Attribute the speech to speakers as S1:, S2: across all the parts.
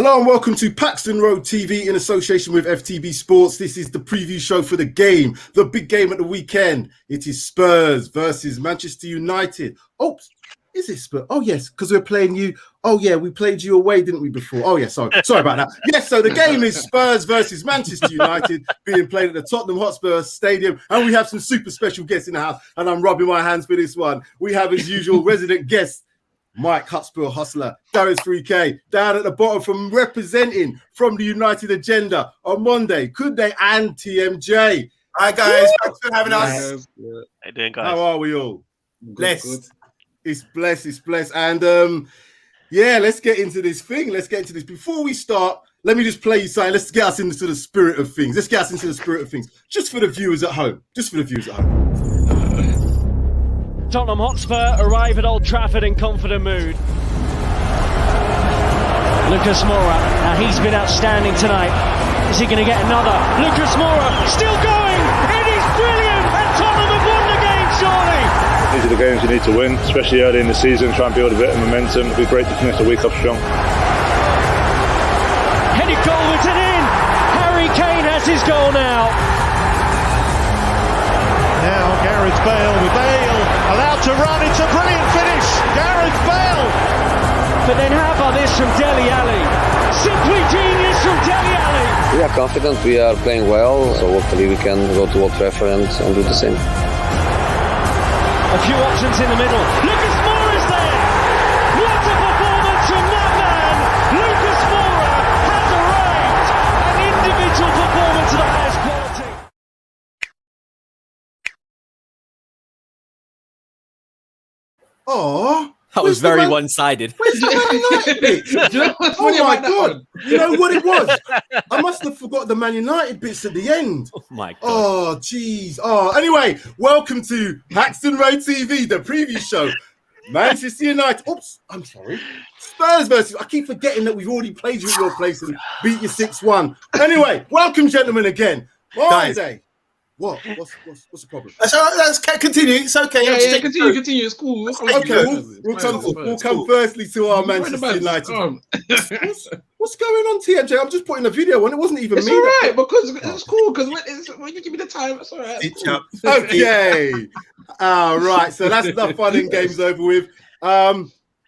S1: Hello and welcome to PAXTON Road TV in association with FTB Sports. This is the preview show for the game, the big game at the weekend. It is Spurs versus Manchester United. Oops, is it Spurs? Oh, yes, because we're playing you. Oh, yeah, we played you away, didn't we, before? Oh, yeah, sorry about that. Yes, so the game is Spurs versus Manchester United being played at the Tottenham Hotspur Stadium. And we have some super special guests in the house, and I'm rubbing my hands for this one. We have, as usual, resident guests, Mike Hotspur Hustler, Gareth 3K, down at the bottom from representing from the United Agenda on Monday, Kunde and TMJ.
S2: Hi guys, thanks for having us.
S3: How you doing, guys?
S1: How are we all?
S2: Blessed.
S1: Good. It's blessed. And yeah, let's get into this thing. Before we start, let me just play you something. Let's get us into the spirit of things. Just for the viewers at home.
S4: Tottenham Hotspur arrive at Old Trafford in confident mood. Lucas Moura, now he's been outstanding tonight. Is he going to get another? Lucas Moura, still going! It is brilliant! And Tottenham have won the game, surely!
S5: These are the games you need to win, especially early in the season. Try and build a bit of momentum. It'd be great to finish the week off strong.
S4: Headed goalwards and in! Harry Kane has his goal now.
S6: Now Gareth Bale with Bale allowed to run. It's a brilliant finish. Gareth Bale.
S4: But then how about this from Dele Alli? Simply genius from Dele Alli.
S7: We are confident. We are playing well. So hopefully we can go to Old Trafford and do the same.
S4: A few options in the middle. Lucas Moura's there. What a performance from that man. Lucas Moura has arrived. An individual performance of the highest quality.
S1: Oh,
S3: That was very one-sided.
S1: Where's the Man United bit? Oh my God. You know what it was? I must have forgot the Man United bits at the end.
S3: Oh my God.
S1: Oh, jeez. Oh, anyway, welcome to PAXTON Road TV, the preview show. Manchester United. Oops, I'm sorry. Spurs versus. I keep forgetting that we've already played you at your place and beat you 6-1. Anyway, welcome, gentlemen, again. Monday. What? What's the problem?
S2: Let's continue. It's okay.
S8: Yeah, continue. It's cool.
S1: Okay, we'll come firstly to our Manchester United. What's going on, TMJ? I'm just putting a video on. It wasn't even
S8: It's
S1: me.
S8: all right because it's cool because when you give me the time, it's all right.
S1: Okay. All right. So that's the fun and games over with.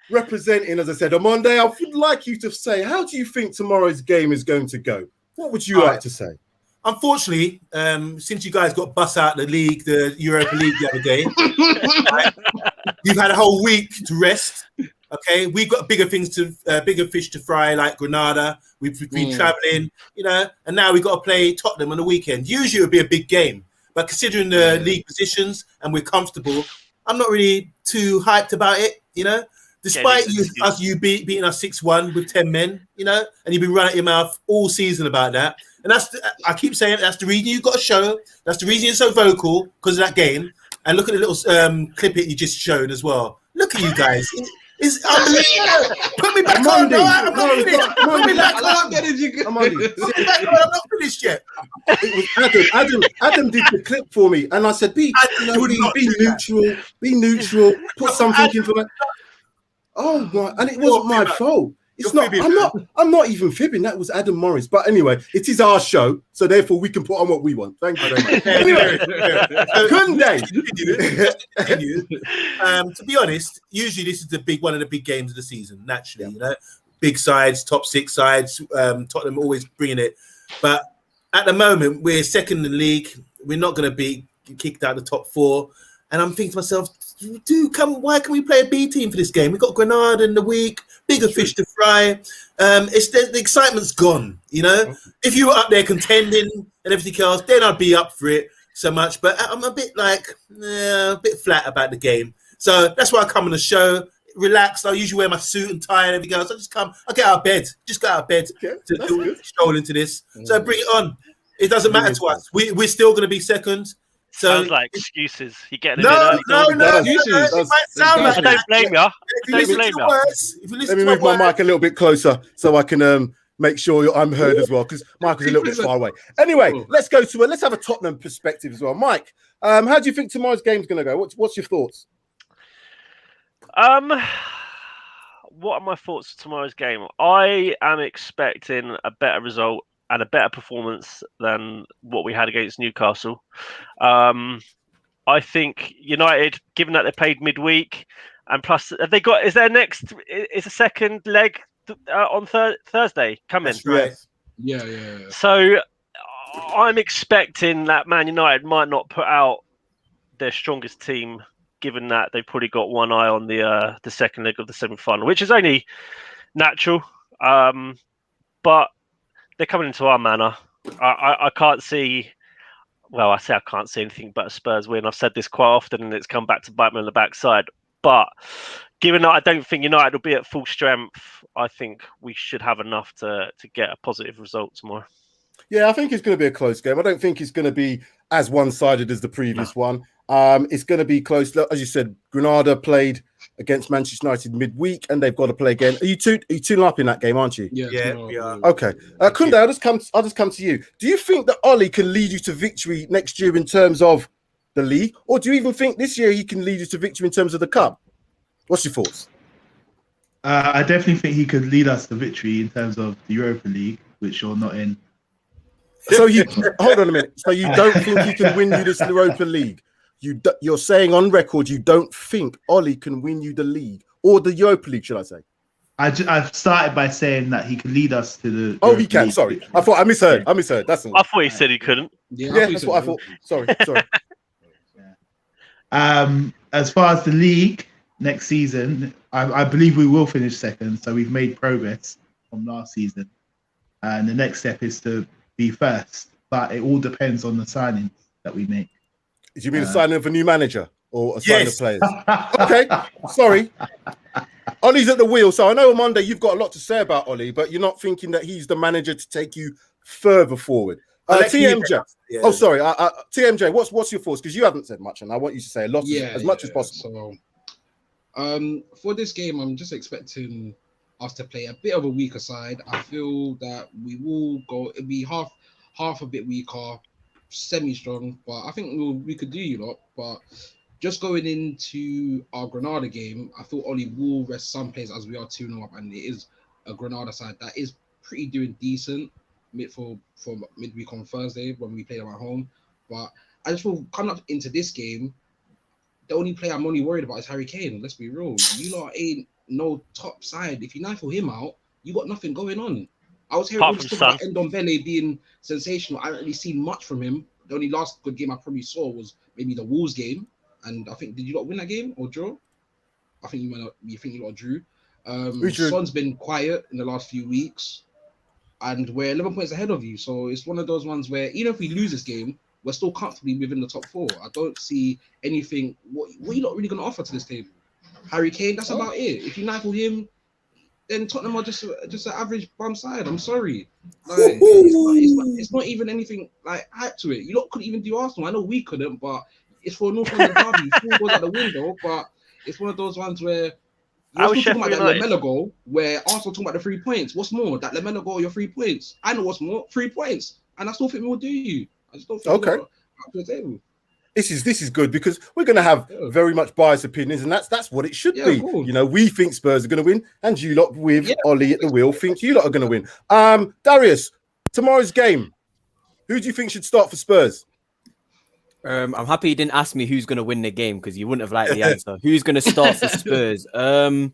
S1: Representing, as I said, on Monday, I would like you to say, how do you think tomorrow's game is going to go? What would you like to say?
S2: Unfortunately, since you guys got bust out the league, the Europa League the other day, you've had a whole week to rest. Okay, we've got bigger fish to fry, like Granada. We've been traveling, and now we've got to play Tottenham on the weekend. Usually it would be a big game, but considering the league positions and we're comfortable, I'm not really too hyped about it. Despite you beating us 6-1 with 10 men, and you've been running your mouth all season about that. And I keep saying that's the reason you've got a show. That's the reason you're so vocal, because of that game. And look at the little clip you just showed as well. Look at you guys. It's unbelievable. Put me back on. No, I'm not finished. Put me back on. I'm not finished yet.
S1: It was Adam did the clip for me, and I said, be neutral, put something in for that. Oh my! And it wasn't my fault. It's not. I'm not even fibbing. That was Adam Morris. But anyway, it is our show, so therefore we can put on what we want. Thank you very much. Anyway, Kunde.
S2: To be honest, usually this is one of the big games of the season. Naturally, big sides, top 6 sides. Tottenham always bringing it, but at the moment we're second in the league. We're not going to be kicked out of the top 4, and I'm thinking to myself, why can we play a B team for this game? We've got Granada in the week, bigger fish to fry. The excitement's gone, If you were up there contending and everything else, then I'd be up for it so much. But I'm a bit flat about the game. So that's why I come on the show, relaxed. I usually wear my suit and tie and everything else. I get out of bed, to stroll into this. So bring it on. It doesn't matter to us. We're still going to be second. So,
S3: sounds like excuses. You're getting no.
S2: It might sound like
S3: I don't blame you.
S1: Let me move my mic a little bit closer so I can make sure I'm heard as well, because Mike is a little bit far away. Anyway, let's have a Tottenham perspective as well. Mike, how do you think tomorrow's game's going to go? What's your thoughts?
S3: what are my thoughts for tomorrow's game? I am expecting a better result and a better performance than what we had against Newcastle. I think United, given that they played midweek, and plus have they got? Is a second leg on Thursday coming?
S2: That's right.
S8: Yeah.
S3: So I'm expecting that Man United might not put out their strongest team, given that they've probably got one eye on the second leg of the semi-final, which is only natural. But they're coming into our manor. I can't see. Well, I say I can't see anything but a Spurs win. I've said this quite often, and it's come back to bite me on the backside. But given that I don't think United will be at full strength, I think we should have enough to get a positive result tomorrow.
S1: Yeah, I think it's going to be a close game. I don't think it's going to be as one-sided as the previous one. It's going to be close. As you said, Granada played against Manchester United midweek, and they've got to play again. Are you tuning up in that game, aren't you?
S2: Yeah, we are.
S1: Okay. Kunde, I'll just come to you. Do you think that Ollie can lead you to victory next year in terms of the league, or do you even think this year he can lead you to victory in terms of the cup? What's your thoughts?
S9: I definitely think he could lead us to victory in terms of the Europa League, which you're not in.
S1: So you hold on a minute. So you don't think he can win you this Europa League? You're saying on record you don't think Ollie can win you the league or the Europa League, should I say?
S9: I've started by saying that he can lead us to the.
S1: Oh, he can. Sorry, I thought I misheard. That's all.
S3: I thought he said he couldn't.
S1: Yeah, that's what I thought. Sorry.
S9: As far as the league next season, I believe we will finish second. So we've made progress from last season, and the next step is to be first. But it all depends on the signings that we make.
S1: Do you mean a signing of a new manager or a signing of players? Okay, sorry. Ollie's at the wheel, so I know on Monday you've got a lot to say about Ollie, but you're not thinking that he's the manager to take you further forward. TMJ. Yeah. Oh, sorry. TMJ, what's your thoughts? Because you haven't said much, and I want you to say a lot, as much as possible.
S8: So, for this game, I'm just expecting us to play a bit of a weaker side. I feel that we will go. It'll be half a bit weaker, semi-strong, but I think we could do you lot. But just going into our Granada game, I thought Ollie will rest some players as we are 2-0 up, and it is a Granada side that is pretty doing decent for midweek on Thursday when we play them at home. But I just feel coming up into this game, the only player I'm only worried about is Harry Kane. Let's be real. You lot ain't no top side. If you knife him out, you got nothing going on. I was hearing about Endon Bale being sensational. I haven't really seen much from him. The only last good game I probably saw was maybe the Wolves game. And I think, did you not win that game or draw? I think you lot drew. Son's been quiet in the last few weeks, and we're 11 points ahead of you. So it's one of those ones where even if we lose this game, we're still comfortably within the top 4. I don't see anything. What are you not really going to offer to this table? Harry Kane, that's about it. If you knife him, then Tottenham are just an average bum side. I'm sorry. Like, it's not even anything like hype to it. You lot couldn't even do Arsenal. I know we couldn't, but it's for North London derby. Four goes out the window, but it's one of those ones where you're still talking about that Lamella goal, where Arsenal talking about the 3 points. What's more, that Lamella goal, your 3 points? I know what's more, 3 points, and I still think we'll do you. I just don't think we're up to the table.
S1: This is good because we're going to have very much biased opinions, and that's what it should be.
S8: Cool.
S1: You know, we think Spurs are going to win, and you lot with Ollie at the wheel think you lot are going to win. Darius, tomorrow's game, who do you think should start for Spurs?
S10: I'm happy you didn't ask me who's going to win the game because you wouldn't have liked the answer. Who's going to start for Spurs? I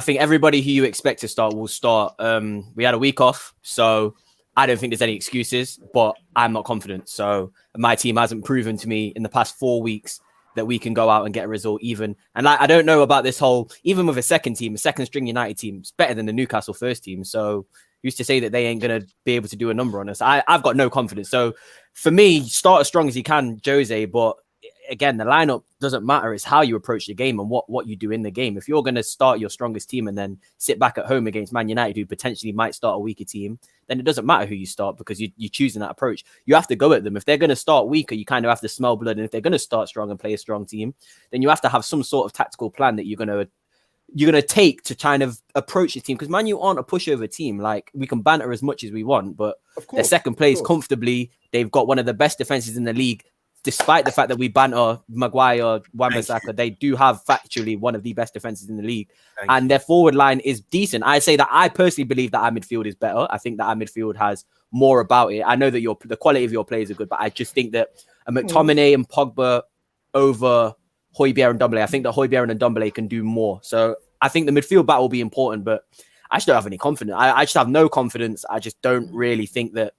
S10: think everybody who you expect to start will start. We had a week off, so I don't think there's any excuses, but I'm not confident. So my team hasn't proven to me in the past 4 weeks that we can go out and get a result even. And I don't know about this whole, even with a second string United team, it's better than the Newcastle first team. So who's to say that they ain't going to be able to do a number on us? I've got no confidence. So for me, start as strong as you can, Jose, but again, the lineup doesn't matter. It's how you approach the game and what you do in the game. If you're going to start your strongest team and then sit back at home against Man United, who potentially might start a weaker team, then it doesn't matter who you start because you're choosing that approach. You have to go at them. If they're going to start weaker, you kind of have to smell blood. And if they're going to start strong and play a strong team, then you have to have some sort of tactical plan that you're going to take to kind of approach the team. Because Man U aren't a pushover team. Like, we can banter as much as we want, but they're second place comfortably. They've got one of the best defenses in the league despite the fact that we banter Maguire, Wan-Bissaka, they do have factually one of the best defenses in the league. And their forward line is decent. I say that I personally believe that our midfield is better. I think that our midfield has more about it. I know that the quality of your players are good, but I just think that a McTominay and Pogba over Højbjerg and Ndombele, I think that Højbjerg and Ndombele can do more. So I think the midfield battle will be important, but I just don't have any confidence. I just have no confidence. I just don't really think that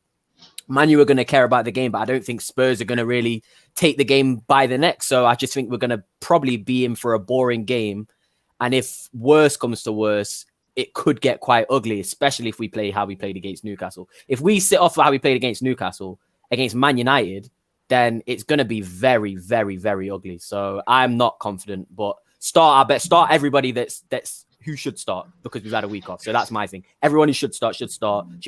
S10: Man U are going to care about the game, but I don't think Spurs are going to really take the game by the neck. So I just think we're going to probably be in for a boring game. And if worse comes to worse, it could get quite ugly, especially if we play how we played against Newcastle. If we sit off how we played against Newcastle, against Man United, then it's going to be very, very, very ugly. So I'm not confident, but start everybody that's who should start, because we've had a week off. So that's my thing. Everyone who should start. Should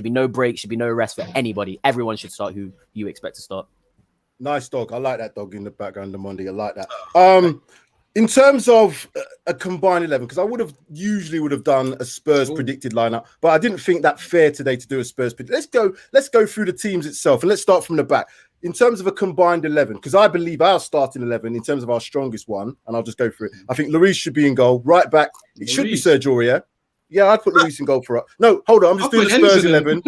S10: be no break, should be no rest for anybody. Everyone should start who you expect to start.
S1: Nice dog. I like that dog in the background, the Monday. I like that. In terms of a combined 11, because I would have done a Spurs predicted lineup, but I didn't think that fair today to do a Spurs predict. Let's go through the teams itself, and let's start from the back. In terms of a combined 11, because I believe our starting 11, in terms of our strongest one, and I'll just go through it. I think Lloris should be in goal. Right back, it should be Sergio Aurier. Yeah, I'd put Lloris in goal for us. No, hold on. I'm just doing the Spurs 11.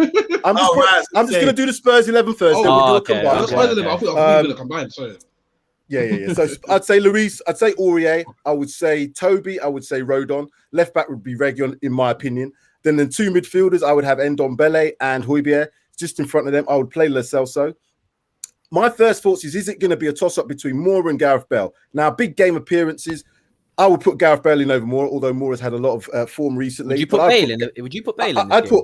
S1: I'm just going to do the Spurs 11 first. Then we'll do a combined.
S8: I thought you were going to combine. Sorry.
S1: Yeah. So I'd say Lloris, I'd say Aurier, I would say Toby, I would say Rodon. Left back would be Reguilon, in my opinion. Then the two midfielders, I would have Ndombele and Højbjerg. Just in front of them, I would play Lo Celso. My first thoughts is it going to be a toss-up between Moura and Gareth Bale? Now, big game appearances, I would put Gareth Bale in over Moura, although Moura's had a lot of form recently.
S10: Would you put Bale in? Would you put Bale in?
S1: I'd put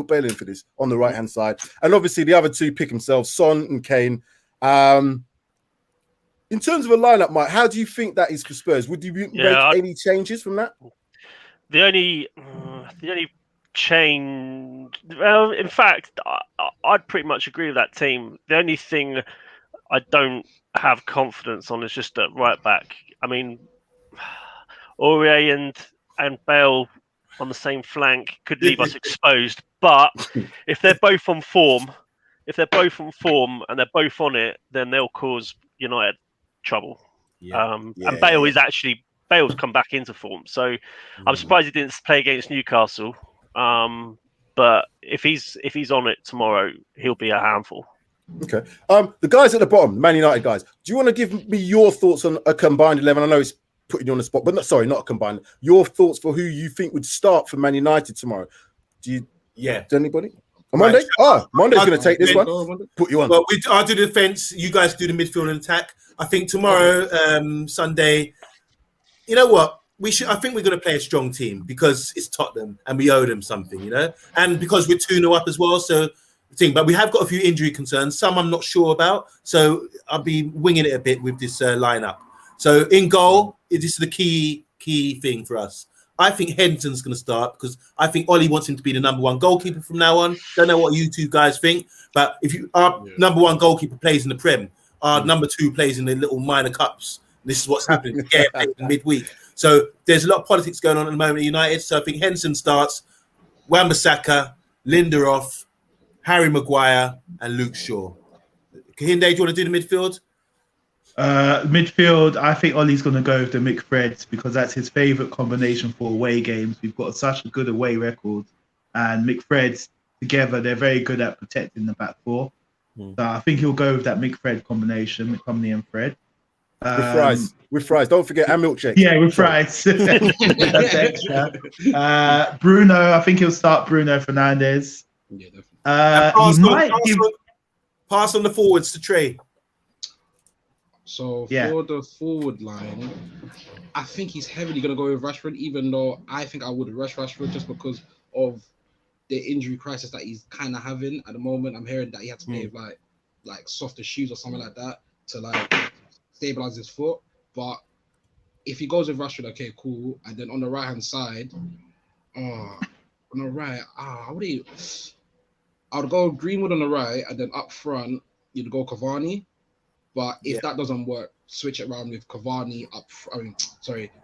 S1: Bale in for this on the right-hand side. And obviously, the other two pick themselves, Son and Kane. In terms of a lineup, Mike, how do you think that is for Spurs? Would you make any changes from that?
S3: The only change, well, in fact, I'd pretty much agree with that team. The only thing I don't have confidence on is just at right back. I mean, Aurier and Bale on the same flank could leave us exposed. But if they're both on form, and they're both on it, then they'll cause United trouble. And Bale's come back into form, so I'm surprised he didn't play against Newcastle. But if he's on it tomorrow, he'll be a handful.
S1: Okay. The guys at the bottom, Man United guys, do you want to give me your thoughts on a combined 11? I know it's putting you on the spot, but not a combined. Your thoughts for who you think would start for Man United tomorrow? Does anybody? On Monday? Monday's going to take this one. Put you on.
S2: Well, I'll do the defense. You guys do the midfield and attack. I think tomorrow, Sunday, you know what? I think we're going to play a strong team because it's Tottenham and we owe them something, and because we're 2-0 up as well. So, but we have got a few injury concerns. Some I'm not sure about. So I'll be winging it a bit with this lineup. So in goal, this is the key thing for us. I think Henderson's going to start because I think Ollie wants him to be the number one goalkeeper from now on. Don't know what you two guys think, but if our number one goalkeeper plays in the Prem, our number two plays in the little minor cups. This is what's happening in midweek. So there's a lot of politics going on at the moment at United. So I think Henderson starts, Wan-Bissaka, Lindelof, Harry Maguire, and Luke Shaw. Kahinde, do you want to do the midfield?
S9: Midfield, I think Ollie's going to go with the McFreds because that's his favourite combination for away games. We've got such a good away record, and McFreds together, they're very good at protecting the back four. So I think he'll go with that McFred combination, McTominay and Fred.
S1: With fries. Don't forget our milkshake.
S9: Yeah, with fries. That's extra. Bruno, I think he'll start Bruno Fernandes.
S8: Yeah, definitely.
S2: Pass on the forwards to Trey.
S8: So for the forward line, I think he's heavily going to go with Rashford, even though I think I would rush Rashford just because of the injury crisis that he's kind of having at the moment. I'm hearing that he had to play with like softer shoes or something like that to like stabilize his foot. But if he goes with Rashford, okay, cool. And then on the right hand side, I would go Greenwood on the right, and then up front you'd go Cavani. But if that doesn't work, switch it around with Cavani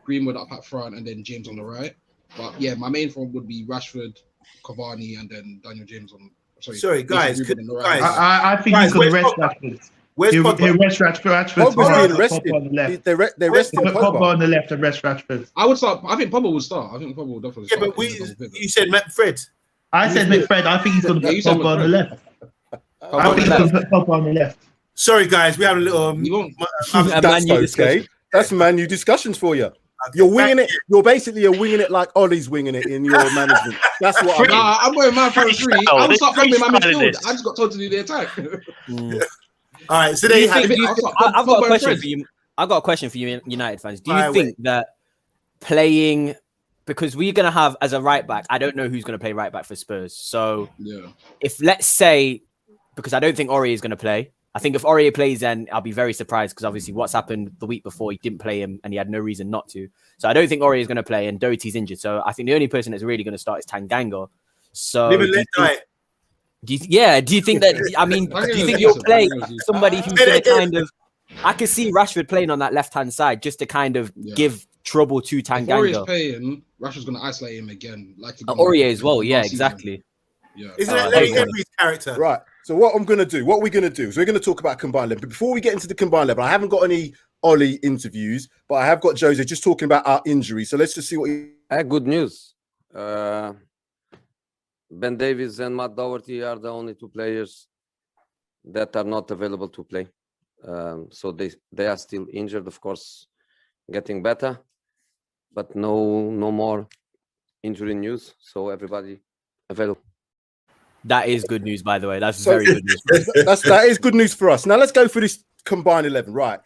S8: Greenwood up front, and then James on the right. But yeah, my main form would be Rashford, Cavani, and then Daniel James on.
S2: Sorry, guys.
S9: I think he's going to rest Rashford.
S2: Where's
S9: He'll
S2: Pogba?
S9: rest Rashford.
S1: Pogba's being
S9: Pogba on the left.
S1: rested. They're resting
S9: Put Pogba
S1: Pogba.
S9: on the left and rest Rashford.
S8: I would start. I think Pogba will start. I think Pogba will definitely
S2: Yeah,
S8: start.
S2: but you said Fred.
S9: I said McFred. I think he's going to
S8: Yeah,
S9: put
S8: you said
S9: Pogba on the
S8: McFred.
S9: left. I think he's going to put Pogba on the left.
S2: Sorry, guys, we have a little.
S8: You won't.
S1: That's okay. That's Man U discussions for you. You're winging it. You're basically winging it like Ollie's winging it in your management. That's what I'm.
S8: Nah, I'm going man front three.
S3: Oh,
S8: I'm start playing my
S3: freestyling
S8: midfield.
S3: this.
S8: I just got told to do the attack.
S2: All right, so there you have it.
S10: I've got a question for you. I've got a question for you, United fans. Do you think that playing, because we're going to have as a right back, I don't know who's going to play right back for Spurs. So if let's say, because I don't think Aurier is going to play. I think if Aurier plays, then I'll be very surprised because obviously what's happened the week before, he didn't play him and he had no reason not to. So I don't think Aurier is going to play and Doherty's injured. So I think the only person that's really going to start is Tanganga. So do you think that, I mean, do you think you'll play somebody who's going to kind of, I can see Rashford playing on that left-hand side just to kind of give trouble to Tanganga.
S8: If Aurier's playing, Rashford's going to isolate him again. Like
S10: Aurier as well, yeah, exactly.
S8: Yeah.
S2: Isn't that Larry Henry's character?
S1: Right. So what we're going to do is we're going to talk about combined level. But before we get into the combined level, I haven't got any Ollie interviews, but I have got Jose just talking about our injury. So let's just see what he...
S7: Good news. Ben Davies and Matt Doherty are the only two players that are not available to play. So they are still injured, of course, getting better, but no more injury news. So everybody available.
S10: That is good news, by the way. That's very good news.
S1: That is good news for us. Now let's go for this combined 11. Right.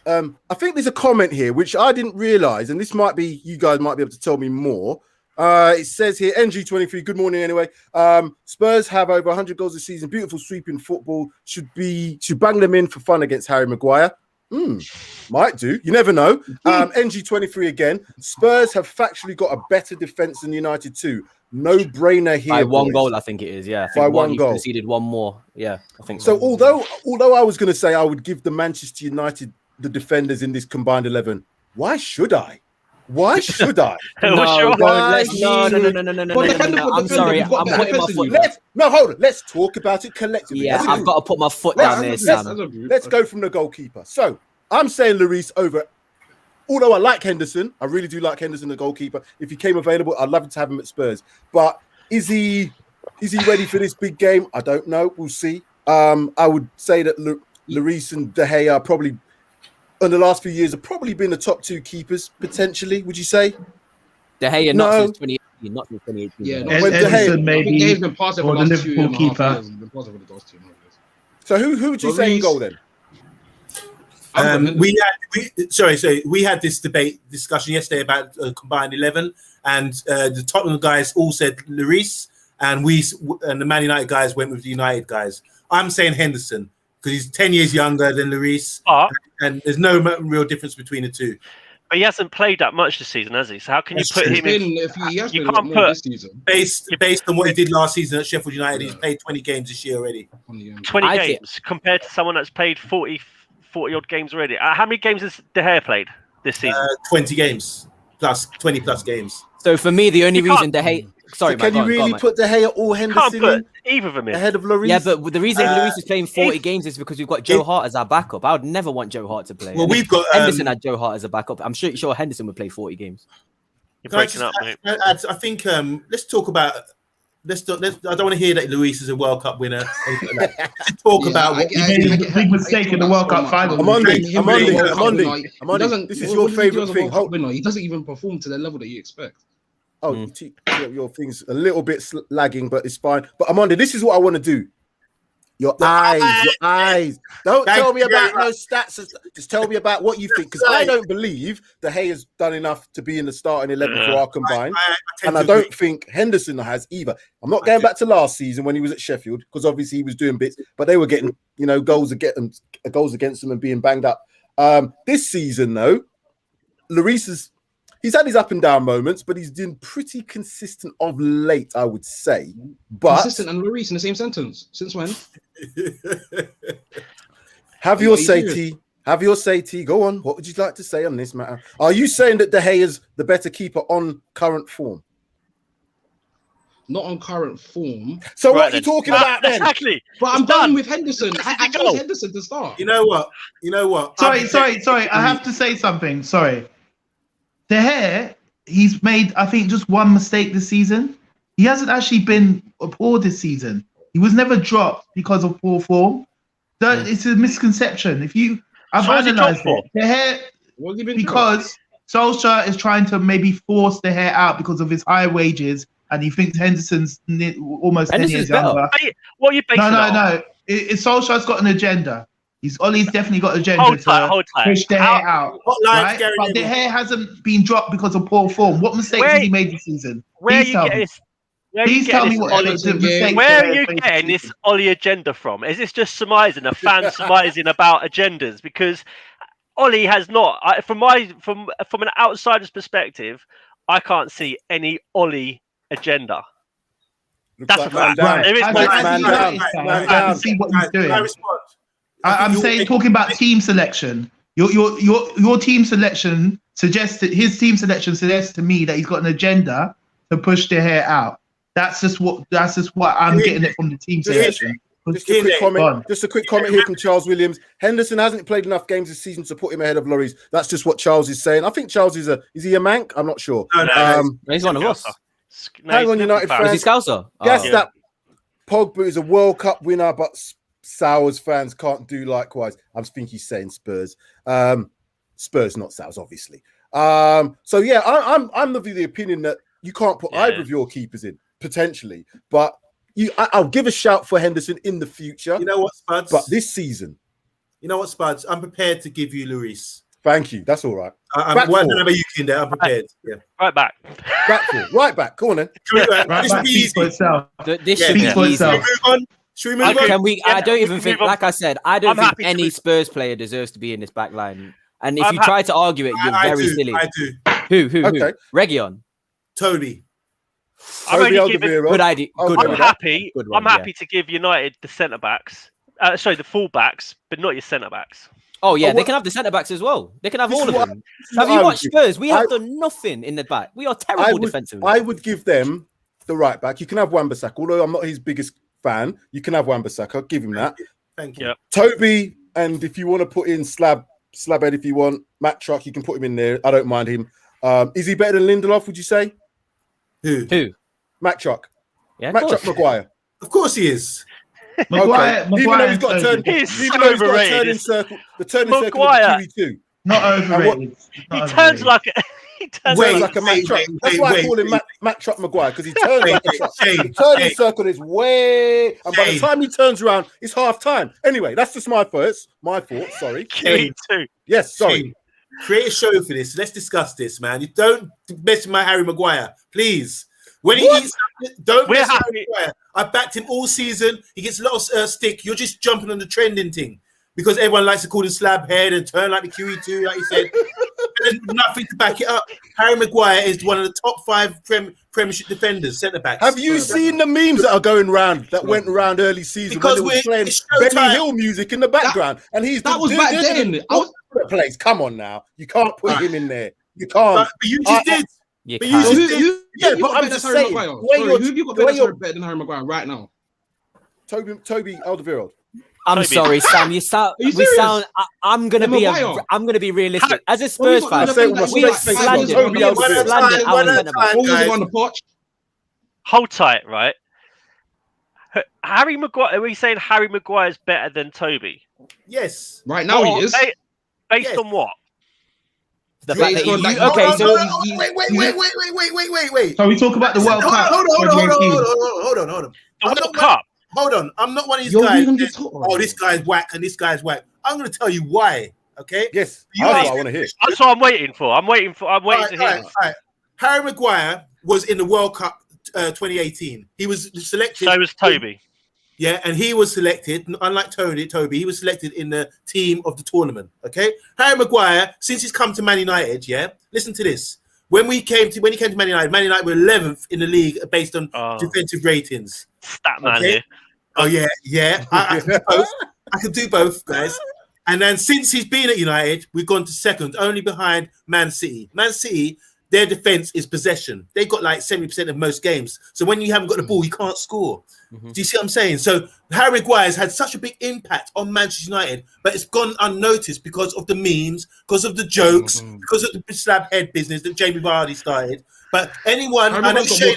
S1: I think there's a comment here which I didn't realize, and this might be, you guys might be able to tell me more. It says here, NG23, good morning anyway. Spurs have over 100 goals this season. Beautiful sweeping football. Should bang them in for fun against Harry Maguire. Might do. You never know. NG23 again. Spurs have factually got a better defense than United too. No brainer here.
S10: By one goal, I think it is. Yeah, I think
S1: by one goal.
S10: Conceded one more. Yeah, I think
S1: so. Although I was going to say I would give the Manchester United the defenders in this combined 11. Why should I? Why should I?
S10: No. I'm sorry. I'm putting my foot down.
S1: Hold on. Let's talk about it collectively.
S10: Yeah, I've got to put my foot down there, Sam.
S1: Let's go from the goalkeeper. So I'm saying Lloris over. Although I like Henderson, I really do like Henderson, the goalkeeper. If he came available, I'd love to have him at Spurs. But is he ready for this big game? I don't know. We'll see. I would say that Lloris and De Gea are probably, in the last few years, have probably been the top two keepers, potentially, would you say?
S10: De Gea, not since 2018. Not since 2018.
S8: Yeah,
S9: Henderson maybe,
S8: he's been passing
S9: or
S8: for
S9: the
S8: the last
S9: Liverpool keeper.
S1: So who would you say in goal then?
S2: We had this discussion yesterday about combined 11, and the Tottenham guys all said Lloris, and the Man United guys went with the United guys. I'm saying Henderson because he's 10 years younger than Lloris, and there's no real difference between the two.
S3: But he hasn't played that much this season, has he? So how can you put him in?
S8: You can't put this season.
S2: Based on what he did last season at Sheffield United, he's played 20 games this year already.
S3: 20 games compared to someone that's played 40 odd games already. How many games has De Gea played this season?
S2: 20 games plus 20 plus games.
S10: So for me, the only reason De Gea. Sorry,
S1: so can you really put De Gea or Henderson in
S3: either of them
S1: ahead of Lloris?
S10: Yeah, but the reason Lloris is playing 40 games is because we've got Joe Hart as our backup. I would never want Joe Hart to play.
S2: Well, we've got
S10: Henderson had Joe Hart as a backup. I'm sure Henderson would play 40 games.
S3: You're breaking up, mate.
S2: I think let's talk about. I don't want to hear that Lloris is a World Cup winner. Let's talk about what
S9: he made a big mistake in the World Cup final.
S1: I'm on. This is your favourite thing.
S8: He doesn't even perform to the level that you expect.
S1: Oh, your thing's a little bit lagging, but it's fine. But Amanda, this is what I want to do. Your eyes. Don't tell me about no stats. Just tell me about what you think, because I don't believe De Gea has done enough to be in the starting 11 for our combined, and I don't think Henderson has either. I'm not going back to last season when he was at Sheffield, because obviously he was doing bits, but they were getting goals against them and being banged up. This season though, Lloris he's had his up and down moments, but he's been pretty consistent of late, I would say. But
S8: consistent and Lloris in the same sentence. Since when?
S1: Have your say, T. Have your say, T. Go on. What would you like to say on this matter? Are you saying that De Gea is the better keeper on current form?
S8: not on current form.
S1: So
S3: Right
S1: what are you
S3: then.
S1: talking about then?
S3: Exactly.
S8: But I'm
S3: It's done.
S8: going with Henderson. I chose Henderson to start.
S2: You know what?
S9: Sorry. I have to say something. Sorry. De Gea, he's made, I think, just one mistake this season. He hasn't actually been poor this season. He was never dropped because of poor form. It's a misconception. I've
S3: So what's he
S9: analysed
S3: dropped
S9: it. De Gea,
S8: What's he been
S9: because Solskjaer is trying to maybe force De Gea out because of his high wages, and he thinks Henderson's almost 10 years younger.
S3: What are you basing that on?
S9: No. Solskjaer's got an agenda. Ollie's definitely got an agenda
S3: Hold tight.
S9: to push De Gea out. Right? But De Gea hasn't been dropped because of poor form. What mistakes has he made this season? Please tell me. Please tell me what mistakes.
S3: Where are you getting this Ollie agenda from? Is this just surmising, a fan surmising about agendas? Because Ollie has not. From an outsider's perspective, I can't see any Ollie agenda. That's a fact. There is no
S1: man down.
S9: I can see what he's doing. I'm saying, talking about team selection. Your team selection suggests that his team selection suggests to me that he's got an agenda to push De Gea out. That's just what I'm getting it from the team selection.
S1: Just a quick comment here from Charles Williams. Henderson hasn't played enough games this season to put him ahead of Lloris. Is what Charles is saying. I think Charles is he a Manc? I'm not sure.
S10: No, he's one of us.
S1: Hang on, United fans.
S10: Is he Scouser?
S1: Yes, that Pogba is a World Cup winner, but Sours fans can't do likewise. I think he's saying Spurs. Spurs, not Sours, obviously. So yeah, I'm of the opinion that you can't put either of your keepers in potentially, but I'll give a shout for Henderson in the future.
S2: You know what, Spuds?
S1: But this season,
S2: you know what, Spuds? I'm prepared to give you Lloris.
S1: Thank you. That's all right.
S2: I'm prepared. Yeah.
S3: Right back.
S1: Right back. Go on then.
S2: This should be easy.
S10: This should be easy.
S2: Should we move on?
S10: Can we? I don't even think. Like I said, I don't think any Spurs player deserves to be in this back line. And if you try to argue it, you're very silly.
S2: I do.
S10: Who?
S1: Okay.
S10: Region.
S2: Toby.
S10: Good idea.
S3: I'm happy to give United the centre backs. The full backs, but not your centre backs.
S10: Oh yeah, they can have the centre backs as well. They can have all of them. Have you watched Spurs? We have done nothing in the back. We are terrible defensively.
S1: I would give them the right back. You can have Wan-Bissaka, although I'm not his biggest fan. You can have Wan-Bissaka. I'll give him that.
S2: Thank you.
S3: Yep.
S1: Toby, and if you want to put in Slabhead, if you want Matt Truck, you can put him in there. I don't mind him. Is he better than Lindelof? Would you say?
S10: Who?
S1: Matt Truck.
S10: Yeah,
S1: Matt Truck Maguire.
S2: Of course he is.
S9: Maguire,
S1: even though he's got a turn,
S3: he's so overrated.
S1: The turning circle of the QE2.
S9: Not overrated.
S3: He turns like a
S1: Matt Truck. That's why I call him Matt Truck Maguire, because he turns like a truck. The turning circle is way, and by the time he turns around, it's half time. Anyway, that's just my thought. Sorry.
S3: QE2.
S1: Yes, sorry.
S2: Create a show for this. Let's discuss this, man. You don't mess with my Harry Maguire, please. When he eats, don't mess with Harry Maguire. I backed him all season. He gets a lot of stick. You're just jumping on the trending thing because everyone likes to call him slab head and turn like the QE2, like you said. There's nothing to back it up. Harry Maguire is one of the top 5 Premiership defenders, centre backs.
S1: Have you seen the memes that are going round that went around early season
S2: because
S1: when they were playing Benny Hill music in the background? And he's
S8: that was back then.
S1: Place. Come on now, you can't put him in there. You can't.
S2: But you just did.
S10: But
S1: I'm just saying.
S8: Who have you got better than Harry Maguire right now?
S1: Toby Alderweireld.
S10: I'm sorry, Sam. I'm gonna be realistic. As a Spurs fan, we slandered our centre back.
S3: Hold tight, right? Harry Maguire. Are we saying Harry Maguire is better than Toby?
S2: Yes.
S8: Right now he is.
S3: Based on what?
S9: The fact that wait. So we talk about the World Cup.
S2: Hold on.
S3: The World Cup.
S2: Hold on. I'm not one of these guys. This guy's whack and this guy's whack. I'm going to tell you why. Okay.
S1: Yes. I want to hear.
S3: That's what I'm waiting for. I'm waiting to hear.
S2: Right. Harry Maguire was in the World Cup 2018. He was selected.
S3: So was Toby.
S2: Yeah, and he was selected, unlike Toby, he was selected in the team of the tournament. Okay, Harry Maguire, since he's come to Man United, listen to this. When he came to Man United were 11th in the league based on defensive ratings.
S3: Stat man here.
S2: Oh yeah. I can do both, guys. And then since he's been at United, we've gone to second, only behind Man City. Man City, their defense is possession. They got like 70% of most games. So when you haven't got the ball, you can't score. Do you see what I'm saying? So Harry Maguire's had such a big impact on Manchester United, but it's gone unnoticed because of the memes, because of the jokes, because of the slab head business that Jamie Vardy started. But anyone, I know Shane.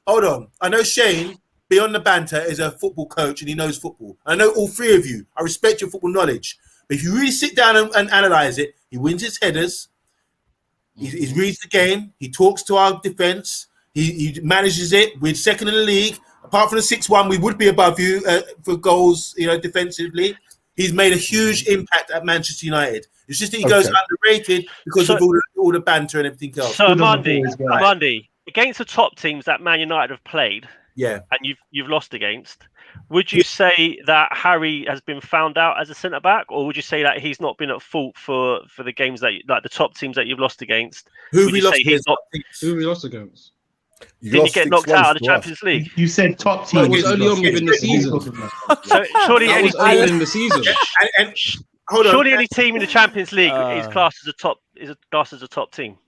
S2: Hold on. I know Shane, beyond the banter, is a football coach and he knows football. I know all three of you. I respect your football knowledge. But if you really sit down and analyze it, he wins his headers. He reads the game. He talks to our defense. He manages it. We're second in the league. Apart from the 6-1, we would be above you for goals, defensively. He's made a huge impact at Manchester United. It's just that he goes underrated because of all the banter and everything else.
S3: So, Monday, against the top teams that Man United have played, and you've lost against, would you say that Harry has been found out as a centre back, or would you say that he's not been at fault for the games that like the top teams that you've lost against?
S2: Who we lost
S8: against?
S3: Didn't he get knocked out of the Champions League?
S9: You said top team.
S8: That was early on within the season.
S3: So surely
S8: that was early in the season.
S3: Surely any team in the Champions League is classed as a top team.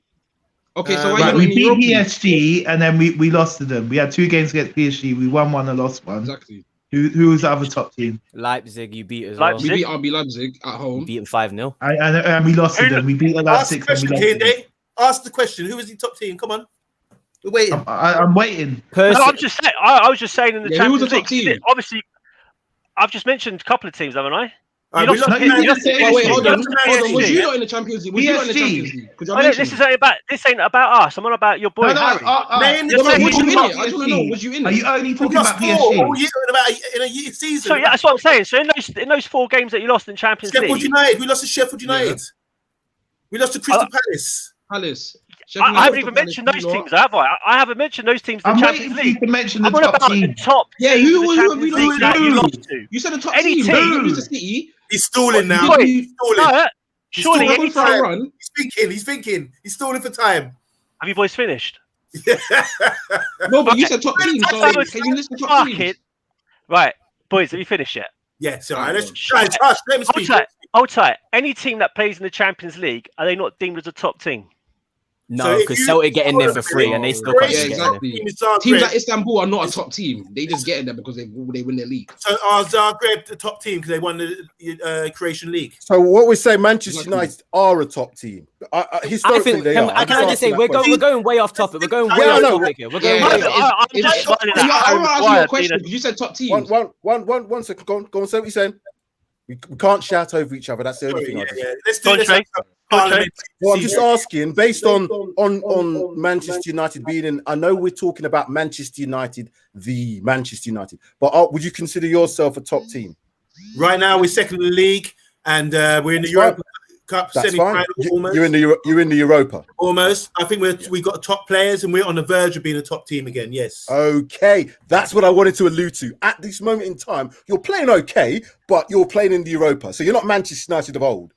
S8: Okay, so
S9: we beat PSG and then we lost to them. We had 2 games against PSG. We won one and lost one.
S8: Exactly.
S9: Who was the other top team?
S10: Leipzig, you beat as
S8: well. We beat RB Leipzig at home.
S10: We beat them 5-0.
S9: And we lost to them. We beat Leipzig.
S2: Ask the question. Who was the top team? Come on. We're waiting.
S9: I'm waiting.
S3: No, I'm just saying. I was just saying in the Champions
S8: who was the top
S3: League.
S8: team?
S3: Obviously, I've just mentioned a couple of teams, haven't I?
S8: Wait, hold on. Was you not in the Champions League? Was you not in the Champions League?
S3: This ain't about us. I'm on about your boy Harry.
S8: Was you in it? I just want to know. Was you in it?
S9: Are you only talking about PSG?
S2: In a year season.
S3: So yeah, that's what I'm saying. So in those 4 games that you lost in Champions
S2: League,
S3: League,
S2: we lost to Sheffield United. We lost to Crystal Palace.
S3: I haven't even mentioned those teams, have I? I haven't mentioned those teams in the Champions League.
S9: To mention the top team.
S3: Yeah,
S8: who you lost to? You said the top team. Who? City.
S2: He's stalling now.
S3: Surely any time.
S2: He's thinking. He's stalling for time.
S3: Have you boys finished?
S8: No, but you said top team. So can you list the top teams?
S3: Right, boys, have you finished yet?
S2: Yeah, so let's try. Let me speak.
S3: Hold tight. Any team that plays in the Champions League, are they not deemed as a top team?
S10: No, because Celtic get in there for free and they still can't get
S8: exactly. Teams like Istanbul are not a top team. They just get in there because they win their league.
S2: So are Zagreb the top team because they won the Croatian League?
S1: So what we say, Manchester United are a top team. Historically, they are.
S10: Can I just say we're going way off topic. We're going way off topic here. We're going way off.
S8: I ask you a question. You said top teams.
S1: One second. Go on. Say what you're saying. We can't shout over each other. That's the only thing.
S2: Let's do this.
S1: Well, I'm just asking, based on Manchester United being in. I know we're talking about Manchester United, the Manchester United, but would you consider yourself a top team?
S2: Right now, we're second in the league, and we're in the Europa Cup semi-final. Almost.
S1: You're in the Europa.
S2: Almost. I think we got top players, and we're on the verge of being a top team again. Yes.
S1: Okay, that's what I wanted to allude to. At this moment in time, you're playing okay, but you're playing in the Europa, so you're not Manchester United of old.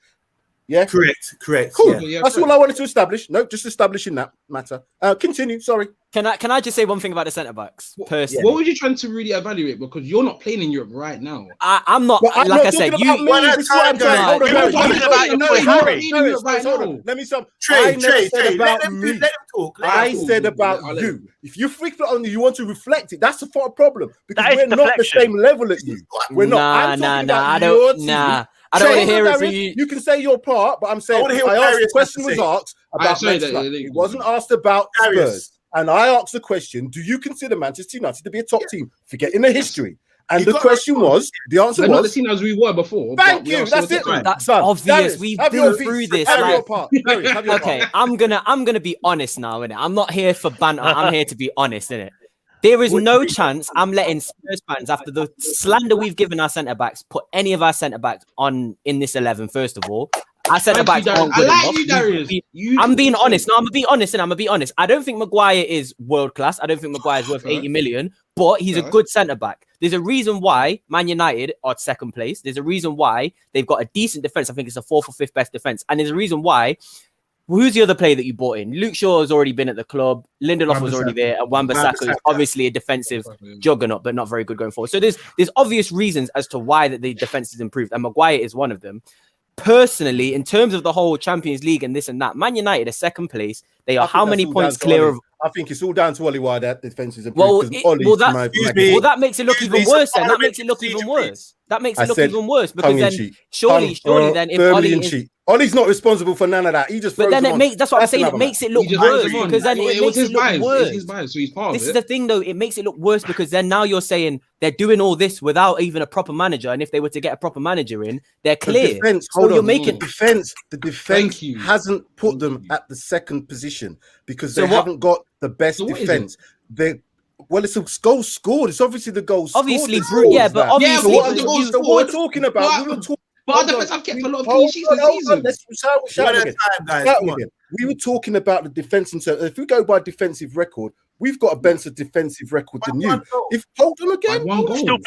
S1: Yeah,
S2: correct.
S1: Cool.
S2: Yeah,
S1: that's all I wanted to establish. No, just establishing that matter. Continue. Sorry.
S10: Can I just say one thing about the centre backs? Personally,
S8: what were you trying to really evaluate? Because you're not playing in Europe right now.
S10: I'm not. Like I said, you.
S1: Hold on. Let me some.
S2: Trey,
S1: let him talk. I said about you. If you freak on you want to reflect it. That's a problem because we're not the same level as you. We're not.
S10: Nah. I don't want to hear it from you.
S1: You can say your part, but I'm saying the question was asked about Manchester. It wasn't asked about Spurs. And I asked the question, do you consider Manchester United to be a top team? Forgetting the history. And the question was, the answer was...
S8: not the team as we were before.
S1: Thank you. That's it.
S10: That's obvious. We've been through this. Okay, I'm gonna be honest now, innit? I'm not here for banter. I'm here to be honest, innit? There is no chance I'm letting Spurs fans, after the slander we've given our centre-backs, put any of our centre-backs on in this 11, first of all. Our centre-backs aren't good enough. I'm being honest. No, I'm going to be honest, and I'm going to be honest. I don't think Maguire is world-class. I don't think Maguire is worth 80 million, but he's a good centre-back. There's a reason why Man United are second place. There's a reason why they've got a decent defence. I think it's the 4th or 5th best defence. And there's a reason why... Who's the other player that you bought in? Luke Shaw has already been at the club. Lindelof was already there. And Wan-Bissaka is obviously a defensive juggernaut, but not very good going forward. So there's obvious reasons as to why that the defense has improved. And Maguire is one of them. personally, in terms of the whole Champions League and this and that, Man United are second place. They are how many points clear of?
S1: I think it's all down to Ollie why that defense is improved.
S10: Well,
S1: that
S10: makes it look even worse. Then that makes it look even worse. That makes it look even worse because then surely then if Ollie
S1: Ollie's not responsible for none of that. He just.
S10: But then that's what I'm saying. It makes it look worse because then it makes it look worse.
S8: So he's part of it.
S10: This is the thing, though. It makes it look worse because then now you're saying they're doing all this without even a proper manager, and if they were to get a proper manager in, they're clear.
S1: The defense hasn't put them at the second position because they haven't got the best defense. It's a goal scored. It's obviously the goal scored.
S10: Obviously, but obviously,
S1: what we're talking about.
S8: But our defense have kept a lot of clean sheets this season.
S1: Let's shout again. We were talking about the defense, and so if we go by defensive record, we've got a better defensive record than you. Hold on again,
S8: one goal.
S3: Still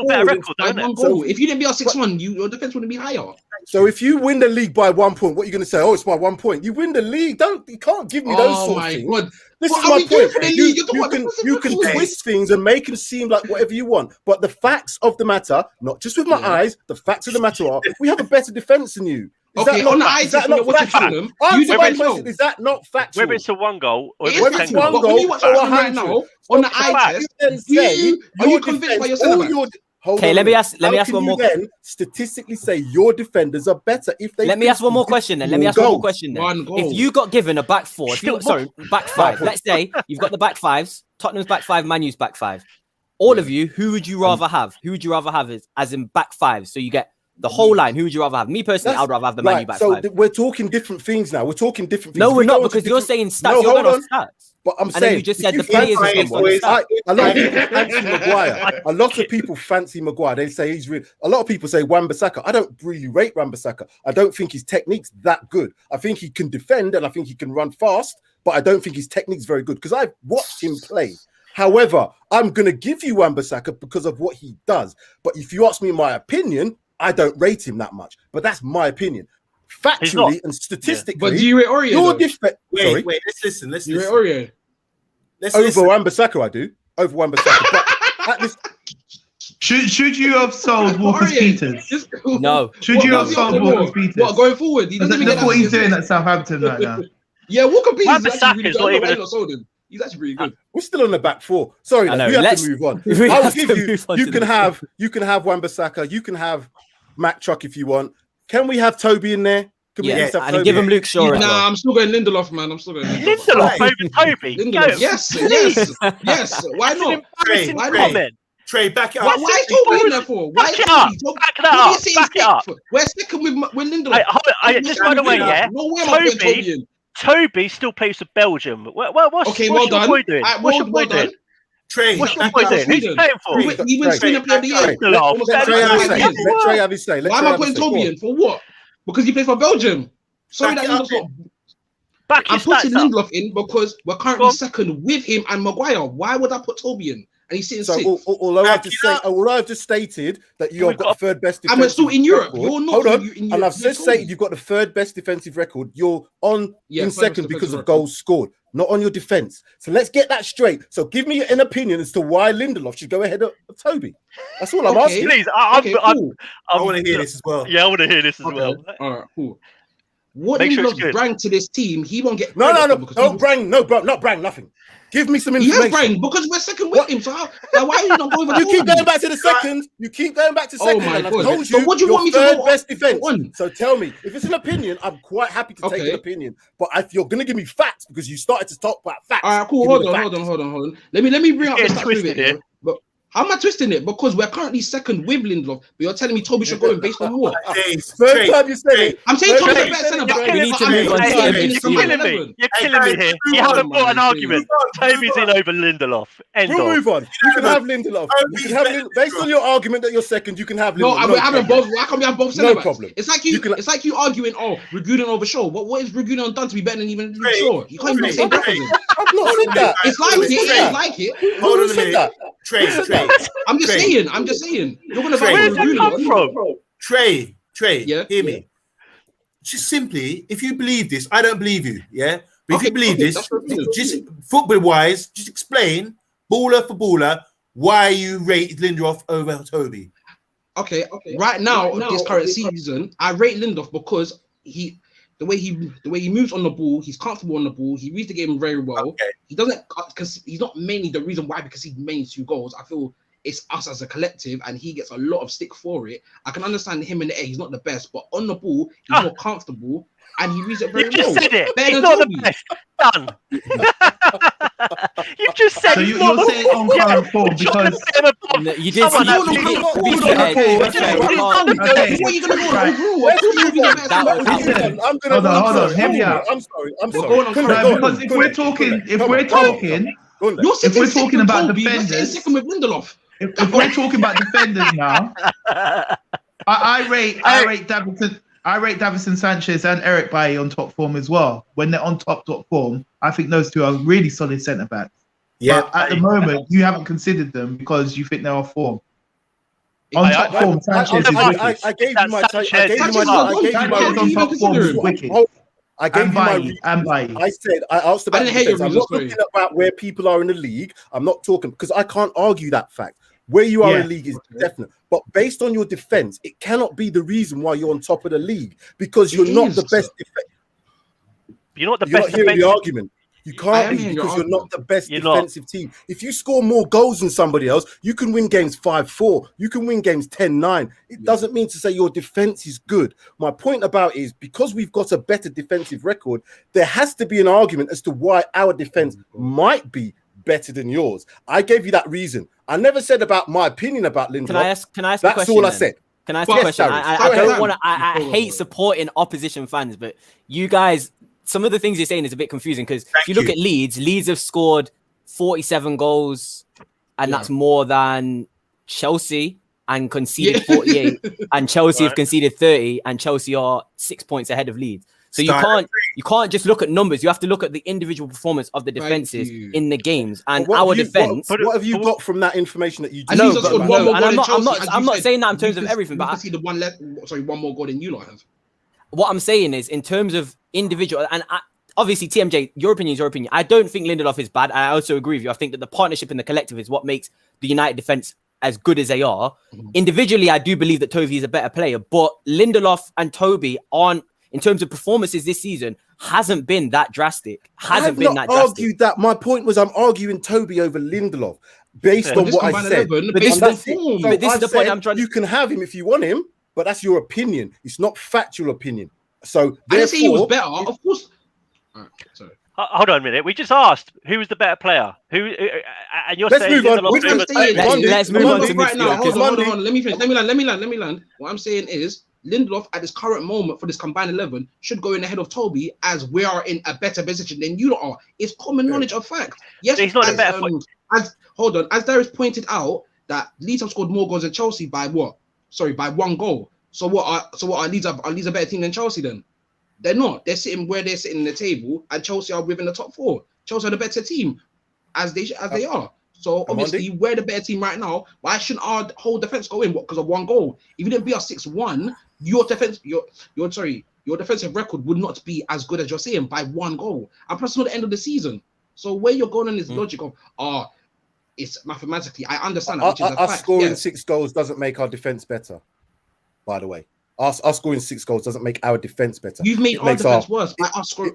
S3: better record, isn't it?
S8: So if you didn't be our 6-1, your defense wouldn't be higher.
S1: So if you win the league by 1 point, what are you going to say? Oh, it's by 1 point. You win the league. You can't give me those sort of things.
S8: God.
S1: This is my point. You can twist things and make them seem like whatever you want. But the facts of the matter, not just with my eyes, the facts of the matter are we have a better defense than you. Is that not factual?
S3: Whether it's a 1 goal or
S8: whether it's 1 goal or right now, on the eye test, are you convinced by your centre-back?
S10: Okay, let me ask one more.
S1: Then statistically say your defenders are better if they.
S10: Let me ask one more question. Then if you got given a back four, back five. Let's say you've got the back fives, Tottenham's back five, Man U's back five. All of you, who would you rather have? Who would you rather have as in back five? So you get the whole line. Who would you rather have? Me personally, I'd rather have the Man U back five.
S1: So we're talking different things now. We're talking different things.
S10: No, we're not because you're saying stats. You're going on stats.
S1: But I'm saying,
S10: you just said the players are
S1: a lot of people fancy Maguire. A lot of people fancy Maguire. They say he's really. A lot of people say Wan-Bissaka. I don't really rate Wan-Bissaka. I don't think his technique's that good. I think he can defend and I think he can run fast, but I don't think his technique's very good because I've watched him play. However, I'm going to give you Wan-Bissaka because of what he does. But if you ask me my opinion, I don't rate him that much. But that's my opinion. Factually and statistically,
S8: but do you rate Oreo?
S2: Wait, let's listen.
S8: You rate Oreo?
S1: Over Wan-Bissaka, I do. Over Wan-Bissaka. But at this...
S9: Should you have sold Walker-Peters?
S10: No.
S9: Should you have sold Walker-Peters?
S8: What, going forward?
S9: Look what he's doing at Southampton right now.
S8: Yeah, Walker-Peters is actually really good. He's actually really good.
S1: We're still on the back four. Sorry, we have to move on. I'll give you. You can have Wan-Bissaka. You can have Mac Truck if you want. Can we have Toby in there? Can we
S10: and give him Luke Shaw?
S8: Nah, I'm still going Lindelof, man. I'm still going
S3: Lindelof over Toby.
S8: Lindelof. Yes. Why not?
S2: Trey, back it up.
S8: Why is Toby in there for?
S3: Back it up.
S8: We're sticking with Lindelof.
S3: Just by the way,
S8: no way am I putting Toby in.
S3: Toby still plays for Belgium. What's your boy doing? What's your boy doing?
S2: Trey,
S3: what's your boy doing? Who's playing for?
S8: He wins Sweden Player of the Year.
S1: Let Trey have his say.
S8: Why am I putting Toby in? For what? Because he plays for Belgium. Sorry that Lindelof's not. I'm putting Lindelof in because we're currently second with him and Maguire. Why would I put Toby in? And he's sitting sixth.
S1: Although I've just stated that you've got the third best defensive
S8: I'm still in Europe.
S1: You're not. Hold on. And I've just stated you've got the third best defensive record. You're in second because of goals scored, not on your defense. So let's get that straight. So give me an opinion as to why Lindelof should go ahead of Toby. That's all I'm asking.
S3: Please,
S2: I want to hear this as well.
S3: Yeah, I want to hear this as well.
S8: All right, cool. What Lindelof's brang to this team, he won't get.
S1: No, brang, not brang, nothing. Give me some information.
S8: He has brang because we're second with him. So why are you not going?
S1: You keep going back to the second. You keep going back to second.
S8: Oh my God!
S1: Told you,
S8: so what do you want me to
S1: third
S8: go
S1: best defense? So tell me, if it's an opinion, I'm quite happy to take an opinion. But if you're gonna give me facts because you started to talk about facts.
S8: All right, cool. Hold on. Let me bring up the stats with it here. But how am I twisting it? Because we're currently second with Lindelof, but you're telling me Toby should go in based on what?
S1: Third time you say it.
S8: I'm saying Toby's a better centre back.
S10: We need to move on.
S3: You're killing me. You're killing me here. You haven't brought an argument. Toby's in over Lindelof.
S1: We'll move on. You can have Lindelof. Based on your argument that you're second, you can have Lindelof.
S8: No, we're having both. Why can't we have both centre backs?
S1: No problem.
S8: It's like you arguing, Reguilon over Shaw. What is Reguilon done to be better than even Shaw? You can't even say that.
S1: I've not said that.
S8: It's like it.
S2: Hold on a minute. Trey.
S8: I'm just saying. You're gonna
S3: where's that come from?
S2: Trey, hear me. Just simply, if you believe this, I don't believe you, yeah? But if you believe this, just football-wise, just explain, baller for baller, why you rate Lindelof over Toby.
S8: Okay. Right now, this current season, I rate Lindelof because the way he moves on the ball, he's comfortable on the ball. He reads the game very well.
S2: Okay.
S8: He doesn't, because he's not mainly the reason why, because he's mainly 2 goals. I feel it's us as a collective, and he gets a lot of stick for it. I can understand him in the air. He's not the best, but on the ball, he's more comfortable, and he reads it very well.
S3: You just said it. He's not the best. Done. You just said.
S9: So you're saying on current form because
S10: you did.
S8: What are you gonna go
S9: Hold on. Hear me out.
S1: I'm sorry.
S9: Because if we're talking about defenders,
S8: second with Lindelof.
S9: If we're talking about defenders now, I rate Davinson Sanchez and Eric Bailly on top form as well. When they're on top form, I think those two are really solid centre backs. Yeah. But at the moment, you haven't considered them because you think they're off form. On top form, Sanchez is wicked.
S1: I gave you my on
S9: top form is wicked.
S1: I gave you my
S9: Bailly.
S1: I asked about defense. I'm not talking about where people are in the league. I'm not talking because I can't argue that fact. Where you are in the league is definite. But based on your defense, it cannot be the reason why you're on top of the league because you're not the best defense.
S3: You're not the best.
S1: You're not hearing the argument. You can't be because you're not the best defensive team. If you score more goals than somebody else, you can win games 5-4. You can win games 10-9. It doesn't mean to say your defense is good. My point about it is because we've got a better defensive record, there has to be an argument as to why our defense might be better than yours. I gave you that reason. I never said about my opinion about Lindelof.
S10: Can I ask
S1: That's
S10: a question,
S1: all I
S10: then?
S1: said.
S10: Can I ask a question? I don't want to. I hate supporting opposition fans, but you guys, some of the things you're saying is a bit confusing because if you look at Leeds have scored 47 goals, and that's more than Chelsea, and conceded 48, and Chelsea have conceded 30, and Chelsea are 6 points ahead of Leeds. So you can't just look at numbers. You have to look at the individual performance of the defenses in the games. And our defense.
S1: What have you got from that information that you?
S10: I know, I'm not saying that in terms of everything. But
S8: I see the one more goal than you lot have.
S10: What I'm saying is, in terms of individual, and obviously TMJ, your opinion is your opinion. I don't think Lindelof is bad. I also agree with you. I think that the partnership and the collective is what makes the United defense as good as they are. Individually, I do believe that Toby is a better player, but Lindelof and Toby aren't. In terms of performances this season, hasn't been that drastic. Hasn't been that drastic.
S1: Argued that. My point was I'm arguing Toby over Lindelof based on what I said.
S10: But this is the point I'm trying to...
S1: You can have him if you want him, but that's your opinion. It's not factual opinion. So
S8: I didn't say he was better. Of course.
S3: Sorry. Hold on a minute. We just asked who was the better player. Who? And you're
S1: let's
S3: saying
S1: move on.
S10: Let's move on to
S8: right now. Hold on. Let me finish. Let me land. What I'm saying is, Lindelof at this current moment for this combined 11 should go in ahead of Toby as we are in a better position than you are. It's common knowledge of fact. Yes,
S3: he's not a better
S8: as Darius pointed out that Leeds have scored more goals than Chelsea by what? Sorry, by 1 goal. So what are Leeds a better team than Chelsea then? They're not. They're sitting where they're sitting in the table, and Chelsea are within the top 4. Chelsea are the better team as they are. So obviously, we're the better team right now. Why shouldn't our whole defense go in? What? Because of 1 goal? If you didn't beat us 6-1, your defensive record would not be as good as you're saying by 1 goal. And plus, it's not the end of the season. So where you're going on is logic of it's mathematically. I understand that. Which is a fact.
S1: Scoring 6 goals doesn't make our defense better. By the way, us scoring 6 goals doesn't make our defense better.
S8: You've made our defense worse by us scoring.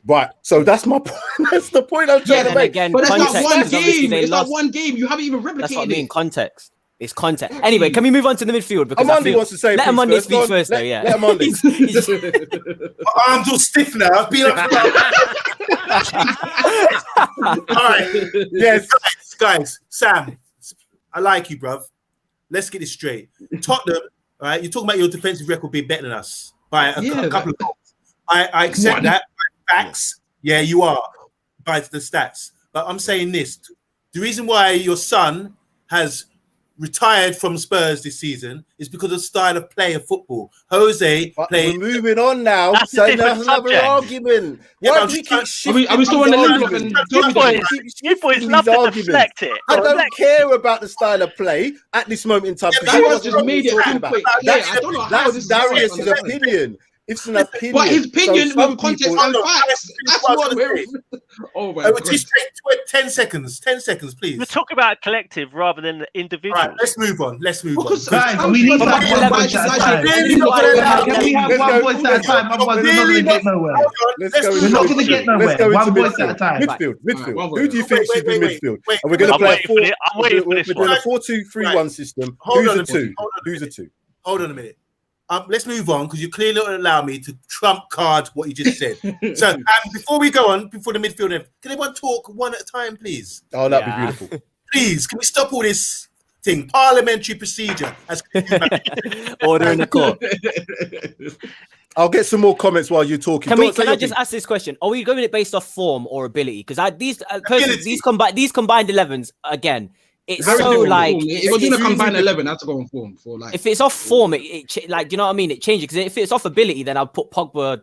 S1: Right. So that's my point. That's the point I'm trying to make.
S10: Again,
S8: but that's not 1 game. It's not 1 game. You haven't even replicated.
S10: That's what I mean. Context. It's context. Anyway, can we move on to the midfield? Because
S1: Amandi wants to say.
S10: Let Amandi speak first, though. Yeah.
S1: Let Amandi.
S2: My arms all stiff now. I've been up. All right. Yes, guys. Sam, I like you, bruv. Let's get this straight. Tottenham. All right, you're talking about your defensive record being better than us by a couple of goals. I accept that. Facts. Yeah, you are by the stats. But I'm saying this: the reason why your son has retired from Spurs this season is because of style of play of football. Jose played.
S1: We're moving on now.
S3: That's
S1: so
S3: a different
S1: another argument.
S2: Yeah,
S1: Why do we keep shifting?
S8: Are we still on the Lindelof?
S3: You boys love to deflect it.
S1: I don't care about the style of play at this moment in time.
S8: That was just made it too quick. I don't know how
S1: that's Darius's opinion. It's an opinion.
S8: But his opinion
S1: some
S8: with context
S1: people-
S8: and facts. That's what we're. Oh my god.
S2: Just take 10 seconds. 10 seconds, please.
S3: We're talking about a collective rather than individual.
S2: All right, let's move on. Let's move
S8: Because
S2: on.
S9: Guys, we need to have one voice at a time. Can we have one voice at a time? Otherwise, we're not going to get nowhere. We're not going to get nowhere. One voice at a time.
S1: Midfield. Who do you think should be midfield?
S2: wait.
S1: And we're going to
S3: I'm
S1: play
S3: waiting for it. I'm waiting for this
S1: We're doing
S3: one.
S1: a 4-2-3-1 system.
S2: Hold
S1: Who's
S2: on
S1: a
S2: a
S1: two?
S2: minute, hold on a
S1: Who's a
S2: minute.
S1: two?
S2: Hold on a minute. Let's move on because you clearly don't allow me to trump card what you just said. So before we go on, before the midfield, can everyone talk one at a time, please?
S1: Oh, that'd be beautiful.
S2: Please, can we stop all this thing? Parliamentary procedure.
S10: Order in the court.
S1: I'll get some more comments while you're talking.
S10: Can I just ask this question? Are we going it based off form or ability? Because these combined 11s again. It's
S8: Very
S10: so
S8: different
S10: like
S8: form. If you're doing a combined 11, that's going form for like.
S10: if it's off form, like, you know what I mean? It changes. Because if it's off ability, then I'll put Pogba,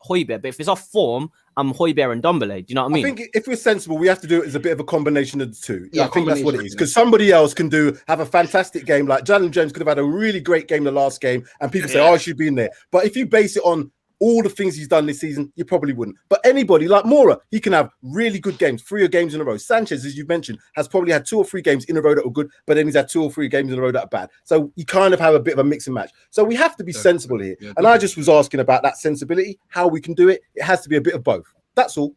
S10: Højbjerg. But if it's off form, I'm Højbjerg and Ndombele. Do you know what I mean?
S1: I think if we're sensible, we have to do it as a bit of a combination of the two.
S8: Yeah,
S1: I think that's what it is.
S8: combination,
S1: Because somebody else can have a fantastic game. Like Jalen James could have had a really great game the last game, and people say, "Oh, I should be in there." But if you base it on all the things he's done this season, you probably wouldn't. But anybody like Moura, he can have really good games, 3 games in a row. Sanchez, as you mentioned, has probably had 2 or 3 games in a row that were good, but then he's had 2 or 3 games in a row that are bad. So you kind of have a bit of a mix and match. So we have to be sensible here.
S8: Yeah,
S1: and I just was asking about that sensibility, how we can do it. It has to be a bit of both. That's all.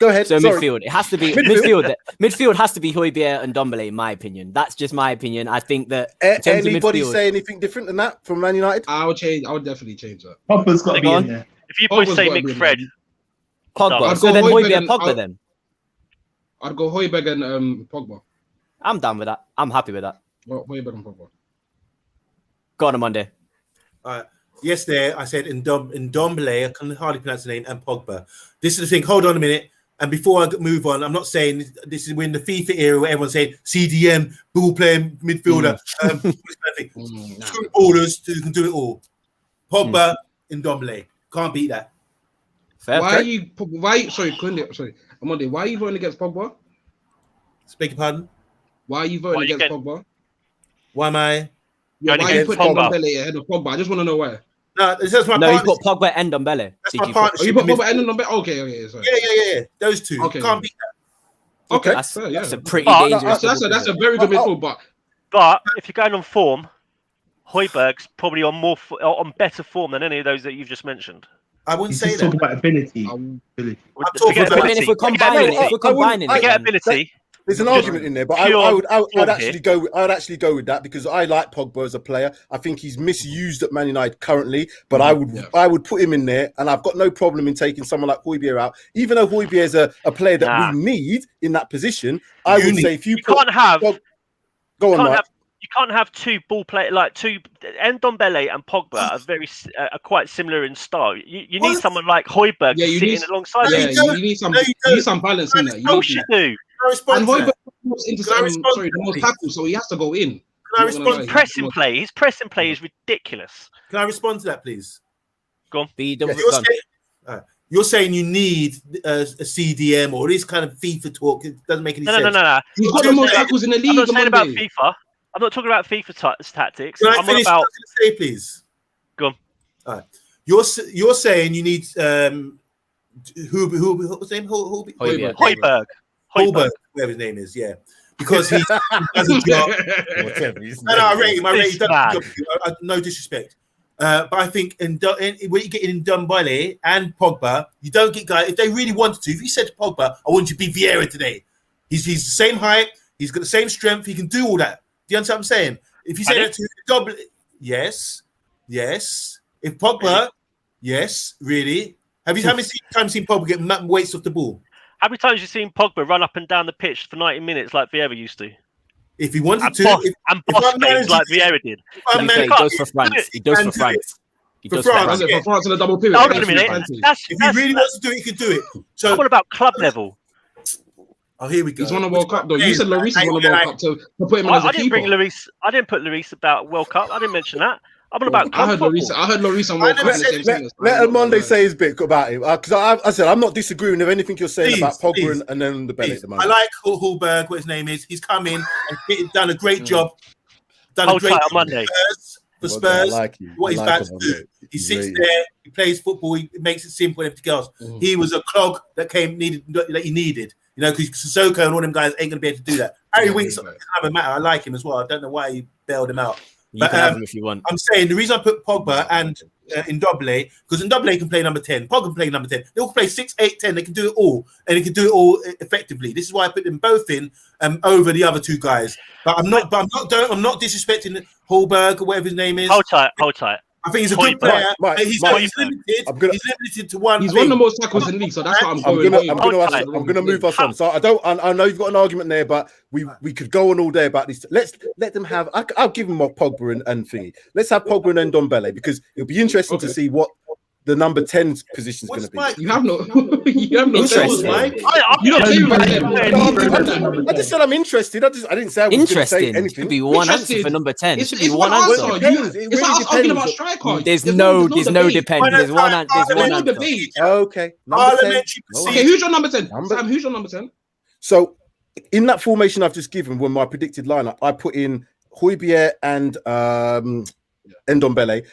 S1: Go ahead.
S10: So
S1: Sorry.
S10: midfield, it has to be midfield. Midfield has to be Højbjerg and Ndombele, in my opinion. That's just my opinion. I think that in terms of
S1: Anybody
S10: midfield-
S1: say anything different than that from Man United?
S8: I would definitely change that.
S9: Pogba's got to be in there.
S3: If you boys
S8: Pogba's
S3: say
S8: gotta be in
S3: McFred,
S10: Pogba.
S8: I'd
S10: So
S8: go
S10: then
S8: Højbjerg
S10: Højbjerg,
S8: and-
S10: Pogba then.
S8: I'd go Højbjerg and Pogba.
S10: I'm down with that. I'm happy with that.
S8: Well, Højbjerg and Pogba.
S10: Go on a Monday.
S2: Yes, I said Ndombele, I can hardly pronounce the name, and Pogba. This is the thing. Hold on a minute. And before I move on, I'm not saying this is when the FIFA era where everyone's saying CDM, ball playing midfielder, true ballers who can do it all. Pogba, Ndombele. Can't beat that.
S10: Fair
S8: Why
S10: play.
S8: are you? Sorry, Amande. Why are you voting against Pogba?
S2: Beg your pardon?
S8: Why are you voting against Pogba?
S2: Why am I?
S8: Yeah,
S3: Going
S8: why are you
S3: against
S8: putting
S3: Pogba?
S8: Ndombele ahead of Pogba? I just want to know why.
S2: No, this is my
S10: No, you
S2: partnership.
S10: put Pogba and Ndombele.
S2: That's my
S10: CG.
S2: partnership.
S8: Oh, you put
S2: with
S8: Pogba
S2: midfield.
S8: and Ndombele? Okay, sorry.
S2: Yeah. Those two.
S8: Okay.
S2: Can't beat that.
S8: Okay,
S10: That's,
S8: fair, yeah.
S10: that's a pretty
S3: But-
S10: dangerous.
S8: That's a very good midfield, but
S3: but if you're going on form, Højbjerg's probably on better form than any of those that you've just mentioned.
S2: I wouldn't
S9: He's
S2: say
S9: just
S2: that.
S9: talking about ability.
S2: talking
S3: Forget
S2: about-
S10: I mean, if we're
S3: ability.
S10: combining it,
S3: Forget
S10: then-
S3: ability.
S1: There's an
S3: Just
S1: argument in there, but
S3: pure
S1: I'd
S3: form
S1: actually go. I'd actually go with that because I like Pogba as a player. I think he's misused at Man United currently, but I would put him in there, and I've got no problem in taking someone like Højbjerg out. Even though Højbjerg is a player that we need in that position, I would say if you
S3: can't have.
S1: Go on, Mike.
S3: You can't have two ball play like two. Ndombele and Pogba are quite similar in style. You need someone like Højbjerg sitting alongside.
S8: Yeah,
S3: them.
S8: you need some balance in there.
S3: Of course you do.
S8: And Højbjerg was into the most tackles, so he has to go in.
S2: Can I respond?
S3: His pressing play. His pressing play is ridiculous.
S2: Can I respond to that, please?
S3: Go on.
S2: You're saying you need a CDM or this kind of FIFA talk. It doesn't make any sense.
S3: No.
S8: He's got the most tackles in the league.
S3: I'm not saying about FIFA. I'm not talking about FIFA tactics.
S2: Can I
S3: I'm
S2: finish?
S3: about.
S2: What I was gonna say, please.
S3: Go on.
S2: All right. You're saying you need who what's his name?
S3: Højbjerg.
S2: Højbjerg, whatever his name is, yeah. Because he does a job. I rate him. He does a job. No disrespect. But I think when you get in Ndombele and Pogba, you don't get guys. If they really wanted to, if you said to Pogba, I want you to be Vieira today, he's the same height, he's got the same strength, he can do all that. Do you understand what I'm saying? If you say that to Ndombele, yes. If Pogba, yes, really. How many times seen Pogba get weights off the ball?
S3: How many times have you seen Pogba run up and down the pitch for 90 minutes like Vieira used to?
S2: If he wanted
S3: And
S2: to,
S3: boss games like Vieira did.
S10: He does for France. He does for France. He does for France.
S8: For France in a double pivot.
S3: Hold on a minute.
S2: If he really wants to do it, he could do it. So
S3: what about club level?
S2: Oh, here we go.
S8: He's won a World Cup though. You said Lloris won a World Cup to put him in as a
S3: I didn't
S8: keeper.
S3: bring Lloris. I didn't put Lloris about World Cup. I didn't mention that. I'm on about club football.
S8: I heard Lloris on World Cup in the same sentence.
S1: Let Monday say his bit about him because I said I'm not disagreeing with anything you're saying about Pogba and then the Bale at the moment.
S2: I like Højbjerg, what his name is. He's come in and done a great job. Done a great job
S3: Monday.
S2: for Spurs.
S1: I like you.
S2: What he's about to do. He sits there, he plays football, he makes it simple and everything else. He was a clog that he needed. You know, because Sissoko and all them guys ain't gonna be able to do that. Harry Winks kind of matter. I like him as well. I don't know why he bailed him out.
S10: You can have him if you want.
S2: I'm saying the reason I put Pogba and Ndombele, because Ndombele can play number 10, Pogba can play number 10. They all play 6, 8, 10. They can do it all, and they can do it all effectively. This is why I put them both in over the other two guys. But I'm not disrespecting Holberg or whatever his name is.
S3: Hold tight.
S2: I think he's a good player. He's limited. He's limited to one.
S8: He's won the most tackles in the league, so that's what I'm going.
S1: I'm going to move us on. So I know you've got an argument there, but we could go on all day about this. Let's let them have. I'll give them Pogba and thingy. Let's have Pogba and Ndombele because it'll be interesting to see what the number 10 position is going to be.
S8: You have no interest, Mike.
S1: I just said I'm interested. I didn't say I was going to say anything.
S10: It should be one answer for number 10. It should be one
S8: answer.
S10: answer.
S8: It's like talking about striker.
S10: There's no depend. There's one answer.
S1: Okay.
S8: Okay, who's your number 10? Sam, who's your number 10?
S1: So, in that formation I've just given, when my predicted lineup, I put in Højbjerg and Ndombele,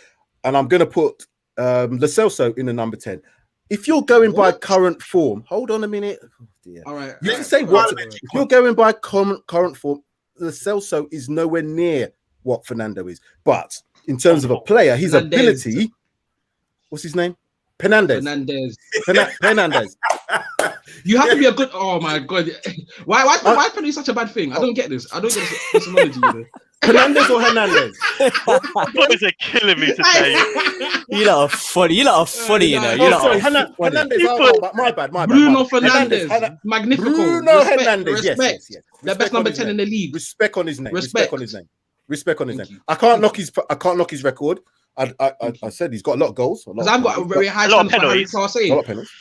S1: and I'm going to put Lo Celso in the number 10. If you're going by current form, hold on a minute. Oh, dear.
S8: All right.
S1: You can say what? If you're going by current form, Lo Celso is nowhere near what Fernando is. But in terms of a player, his ability, what's his name? Fernandez.
S8: You have to be a good. Oh my god! Why is such a bad thing? I don't get this. I don't get this analogy. You know?
S1: Fernandez or Hernandez?
S3: Boys are killing me today.
S10: You lot are funny. You know.
S1: Hernandez. My bad.
S8: Bruno Fernandez. Magnifico.
S1: Bruno Hernandez.
S8: Respect. Yes. The best number 10 in the league.
S1: Respect on his name. Respect on his name. I can't knock his record. I said he's got a lot of goals.
S8: Because I've got a very high standard for Harry Class.
S1: A lot of penalties.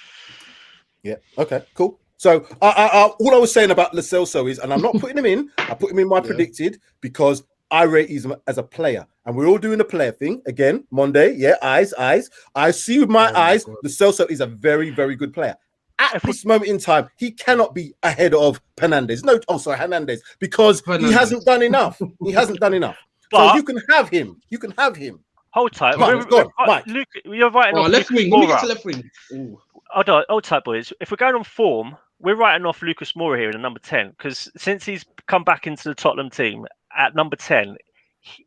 S1: Yeah. Okay. Cool. So all I was saying about Lo Celso is, and I'm not putting him in. I put him in my predicted because I rate him as a player, and we're all doing a player thing again. Monday, yeah. Eyes. I see with my eyes. Lo Celso is a very, very good player. At this moment in time, he cannot be ahead of Hernandez. Hernandez, because he hasn't done enough. So you can have him.
S3: Hold tight.
S1: Mike.
S3: Luke, you're writing off
S8: left wing. Let me get to left wing.
S3: Hold tight, boys. If we're going on form, we're writing off Lucas Moura here in the number 10 because since he's come back into the Tottenham team at number 10,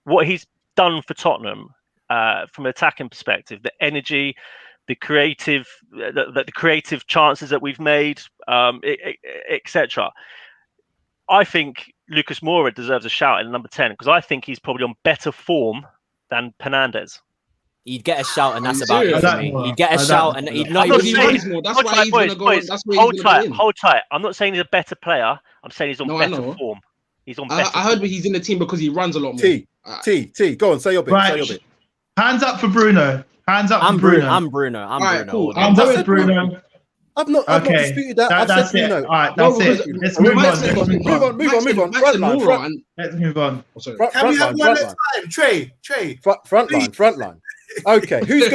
S3: what he's done for Tottenham from an attacking perspective, the energy, the creative chances that we've made, etc. I think Lucas Moura deserves a shout in number 10 because I think he's probably on better form than Fernandez.
S10: He'd get a shout, and that's about it for me. He'd get a shout, and he'd not even.
S8: That's why he's going to go. That's where he's going to go.
S3: Hold tight. I'm not saying he's a better player. I'm saying he's on better form. He's on better.
S8: I heard he's in the team because he runs a lot more.
S1: T. Go on, say your bit.
S9: Right. Hands up for Bruno.
S10: I'm Bruno. I'm Bruno.
S8: Cool.
S9: I'm with Bruno.
S1: I've not disputed that.
S9: That's it. All right, that's it. Let's move on.
S1: Move on.
S9: Let's move on.
S2: Can we have one at a time? Trey.
S1: Front line. Okay, who's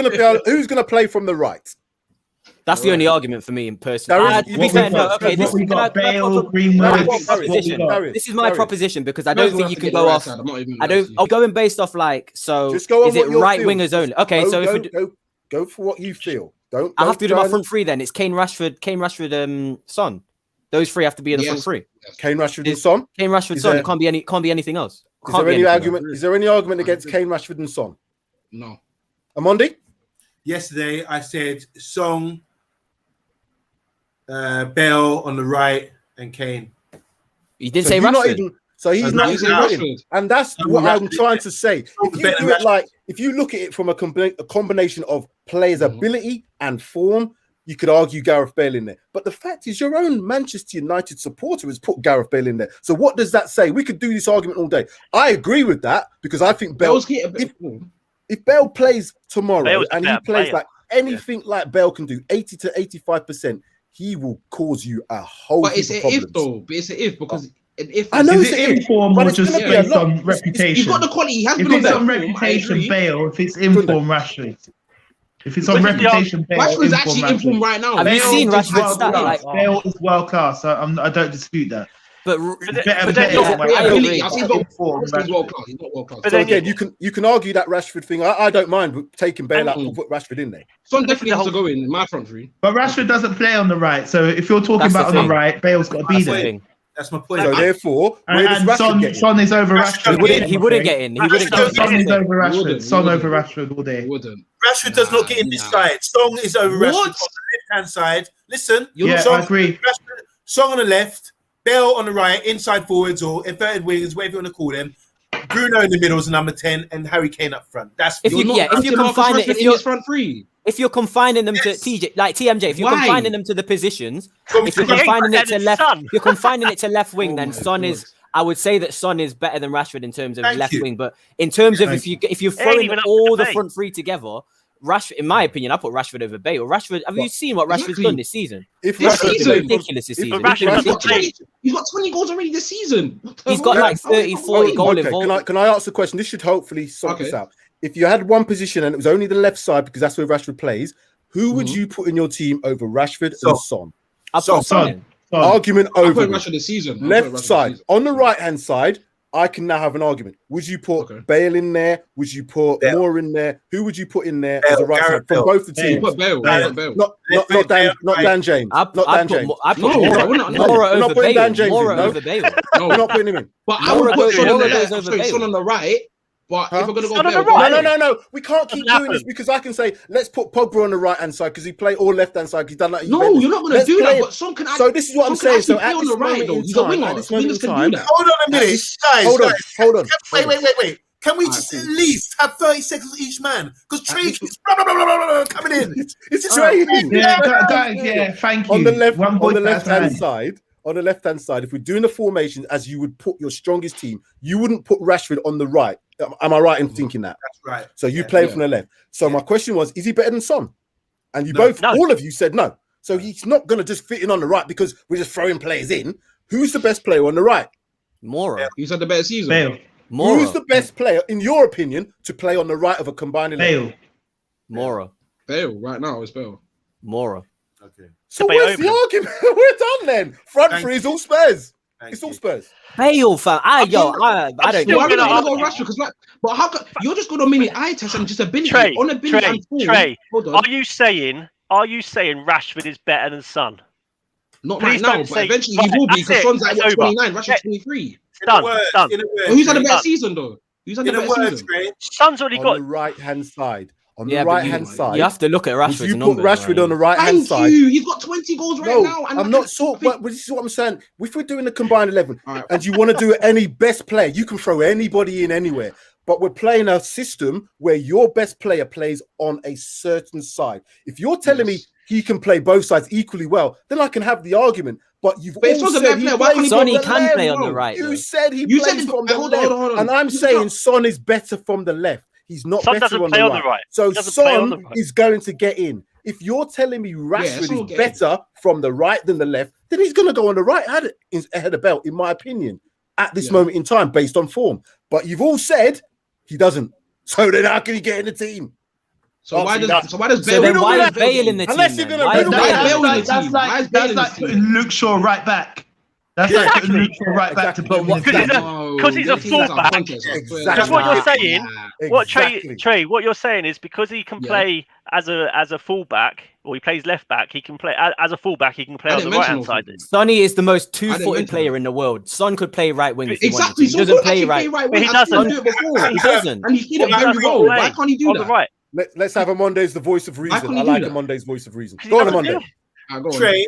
S1: gonna play from the right?
S10: That's the only argument for me in person.
S9: This
S10: is my proposition because I don't think you can go off. I'm going based off is it right wingers only? Okay, so if
S1: go for what you feel.
S10: I have to do my front three then. It's Kane, Rashford, Son. Those three have to be in the front three.
S1: Kane, Rashford, and Son.
S10: Kane, Rashford, Son. It can't be anything else.
S1: Is there any argument against Kane, Rashford, and Son?
S8: No.
S1: Amondi?
S2: Yesterday I said Song, Bale on the right, and Kane.
S10: You didn't say Rashford.
S1: He's not even Rashford. And that's what I'm trying to say. If you look at it from a combination of players' ability and form, you could argue Gareth Bale in there. But the fact is, your own Manchester United supporter has put Gareth Bale in there. So what does that say? We could do this argument all day. I agree with that because I think Bale. If Bale plays tomorrow and he plays like anything like Bale can do, 80 to 85%, he will cause you a whole heap of problems.
S8: It's an if because
S9: I know it's in form or just based on reputation.
S8: He's got the quality. He has
S9: if it's on reputation, Bale. If it's in form, Rashford. If it's on reputation, Bale.
S8: Rashford's actually in form right now.
S10: Have you seen Rashford's stats?
S9: Bale is world class. I don't dispute that.
S10: But
S9: better.
S10: I agree.
S8: He's not world class. He's not world class.
S3: But
S1: So
S3: then
S1: again, you can argue that Rashford thing. I don't mind taking Bale out and put Rashford in there.
S8: Son definitely has to go in my front three.
S9: But Rashford doesn't play on the right. So if you're talking
S10: That's the
S9: about on the
S10: thing.
S9: right, Bale's got to be
S10: That's the
S9: there.
S10: thing.
S2: That's my point.
S1: So therefore, where does
S9: And
S1: Rashford get in?
S9: Son is over
S2: Rashford
S9: Rashford.
S10: He wouldn't get in. He wouldn't get
S9: Son
S10: in.
S9: is over Rashford.
S8: Wouldn't.
S9: Son over Rashford all day.
S8: Wouldn't.
S2: Rashford does not get in this side. Song is over Rashford on the left-hand side. Listen,
S9: Yeah,
S2: Song,
S9: I agree.
S2: Rashford, Song on the left, Bale on the right, inside forwards or inverted wingers, whatever you want to call them. Bruno in the middle is number 10, and Harry Kane up front. That's
S10: If you confine it,
S8: his front three.
S10: if you're confining them to TJ, like TMJ, if you're
S8: Why?
S10: confining them to the positions,
S2: From
S10: if you're
S2: three.
S10: confining it to left,
S3: Son.
S10: if you're confining it to left wing, then
S8: my
S10: Son
S8: God.
S10: is. I would say that Son is better than Rashford in terms of
S2: Thank
S10: left
S2: you.
S10: wing, but in terms of if you're throwing
S3: even up
S10: all
S3: to
S10: the
S3: debate.
S10: front three together, Rashford, in my opinion, I put Rashford over Bale. Rashford, have you seen what Rashford's
S8: Exactly.
S10: done this season?
S1: If
S8: This
S1: Rashford
S8: season.
S1: played for-
S10: Ridiculous this
S1: if
S10: season.
S3: Rashford
S10: It's
S3: doesn't
S10: ridiculous.
S8: He's got 20 goals already this season.
S10: He's got like 30, 40 goal
S1: Okay,
S10: involvement.
S1: can I ask the question? This should hopefully sort this out. If you had one position and it was only the left side because that's where Rashford plays, who would you put in your team over Rashford and Son?
S10: I've got Son in.
S1: Argument
S8: I
S1: over.
S8: put Rashford this season.
S1: Left side. On the right hand side, I can now have an argument. Would you put Bale in there? Would you put Moore in there? Who would you put in there as a right side from both the teams?
S8: Put Bale.
S1: Not Dan James.
S10: I put Moura over
S1: putting Dan
S10: Bale.
S1: James
S10: Moura
S1: in, no?
S10: over Bale.
S1: We're not putting him in.
S8: But I would put Son on the
S10: Moura goes
S8: left.
S10: over
S8: Son
S10: Bale.
S8: on the right. But if we're gonna go
S3: Son on
S8: Bale,
S3: the right?
S1: No. We can't keep doing this because I can say let's put Pogba on the right hand side because he played all left hand side. He's done that. at
S8: No,
S1: Juventus.
S8: you're not gonna
S1: Let's
S8: do
S1: play
S8: that.
S1: it.
S8: But Son can.
S1: So this is what I'm saying. So at
S8: on
S1: this
S8: the right,
S1: moment
S8: though,
S1: in
S8: he's a
S1: time,
S8: winger.
S1: at this
S8: So
S1: moment
S8: wingers
S1: in
S8: can
S1: time,
S8: do that.
S2: Hold on a minute, guys.
S1: hold on.
S2: Wait. Can we just at least have 30 seconds each man? Because Trey keeps blah, blah, blah, blah, blah, blah, coming in.
S1: It's Trey.
S9: Yeah, thank you.
S1: On the left,
S9: One
S1: on
S9: voice
S1: the
S9: at a
S1: left hand
S9: time.
S1: side. On the left hand side, if we're doing the formation as you would put your strongest team, you wouldn't put Rashford on the right. Am I right in thinking that?
S2: That's right.
S1: So you play him from the left. So my question was, is he better than Son? And you all of you said no. So he's not going to just fit in on the right because we're just throwing players in. Who's the best player on the right?
S10: Moura.
S8: He's had the better season.
S9: Bale.
S1: Who's the best player, in your opinion, to play on the right of a combined 11?
S9: Bale.
S10: Moura.
S8: Bale. Right now, it's Bale.
S10: Moura.
S2: Okay.
S1: So where's the argument? We're done then. Front three is all Spurs. It's all Spurs.
S10: Bale, fam. I don't
S8: Why are we
S10: know.
S8: gonna go Rashford? Because but how come you're just going to mini eye test and just ability on ability and form?
S3: Trey,
S8: Hold on.
S3: are you saying Rashford is better than Son?
S8: Not
S3: Please
S8: right now,
S3: don't
S8: but
S3: say-
S8: eventually
S3: Right,
S8: he will be
S3: that's
S8: because
S3: it.
S8: Son's like
S3: That's
S8: what,
S3: over.
S8: 29, Rashford's 23.
S3: Done.
S2: In a word.
S8: Who's had a better
S3: Done.
S8: season though? Who's had the
S2: In a
S8: better
S2: word,
S8: season?
S2: Trey.
S3: Son's already
S1: On
S3: got.
S1: the right hand side. On
S10: Yeah,
S1: the
S10: but
S1: right hand side.
S10: You have to look at
S1: Would
S10: Rashford's
S1: you put
S10: numbers.
S1: Rashford on the right hand
S8: Thank
S1: side?
S8: you. He's got 20 goals right now. And
S1: I'm not sure, but this is what I'm saying. If we're doing the combined 11 and you want to do any best player, you can throw anybody in anywhere. But we're playing a system where your best player plays on a certain side. If you're telling me he can play both sides equally well, then I can have the argument. But you've
S8: But it's
S1: all
S8: not a
S1: said
S8: bad
S1: he
S8: player. Why
S1: plays
S8: can't he
S1: from
S10: Sonny
S1: the
S10: can
S1: left.
S10: play on the right.
S1: You
S10: though.
S1: said he
S8: You said
S1: plays
S8: it-
S1: from the
S8: hold
S1: left.
S8: on.
S1: And I'm saying Son is better from the left. He's not
S3: Son
S1: better
S3: doesn't
S1: on
S3: play
S1: the
S3: on
S1: right.
S3: the right.
S1: So
S3: He doesn't play on the
S1: Son
S3: right.
S1: is going to get in. If you're telling me Rashford
S8: Son will
S1: is
S8: get
S1: better from the right than the left, then he's going to go on the right ahead of Bale, in my opinion, at this moment in time, based on form. But you've all said he doesn't. So then how can he get in the team?
S8: So why does Bale?
S10: So then why is Bale in the team?
S1: Unless you're
S10: then?
S1: gonna
S10: Why is
S1: build
S10: Bale
S1: that-
S10: in the team?
S9: That's
S8: Why is Bale in
S9: like
S8: this team?
S9: putting Luke Shaw right back. That's like putting Luke Shaw right back to put him in the
S3: Because
S9: team.
S3: Because he's a fullback.
S1: Exactly.
S3: That's what you're saying. What
S1: Exactly.
S3: Trey, what you're saying is because he can play as a fullback, or he plays left back, he can play as a fullback. He can play
S8: I
S3: on the
S8: didn't
S3: right hand
S8: mention
S3: side.
S8: all
S10: Sonny is the most
S8: I didn't
S10: two-footed
S8: mention
S10: player in the world. Son could play right wing if he
S8: Exactly.
S10: wanted to.
S8: So
S10: He doesn't play
S8: actually
S10: right.
S8: right
S3: But
S8: wing.
S3: he
S8: I've
S3: doesn't.
S8: seen him do it before.
S10: He doesn't.
S8: And he's did it
S3: He
S8: very
S3: doesn't
S8: well.
S3: play
S8: Why can't he do
S3: on
S8: that?
S3: the right?
S1: Let's have a Monday's the voice of reason.
S8: can't
S1: I
S8: he do
S1: like
S8: that?
S1: a Monday's voice of reason.
S3: He
S1: Go on a
S3: doesn't
S1: Monday.
S3: do it.
S8: Go on.
S2: Trey,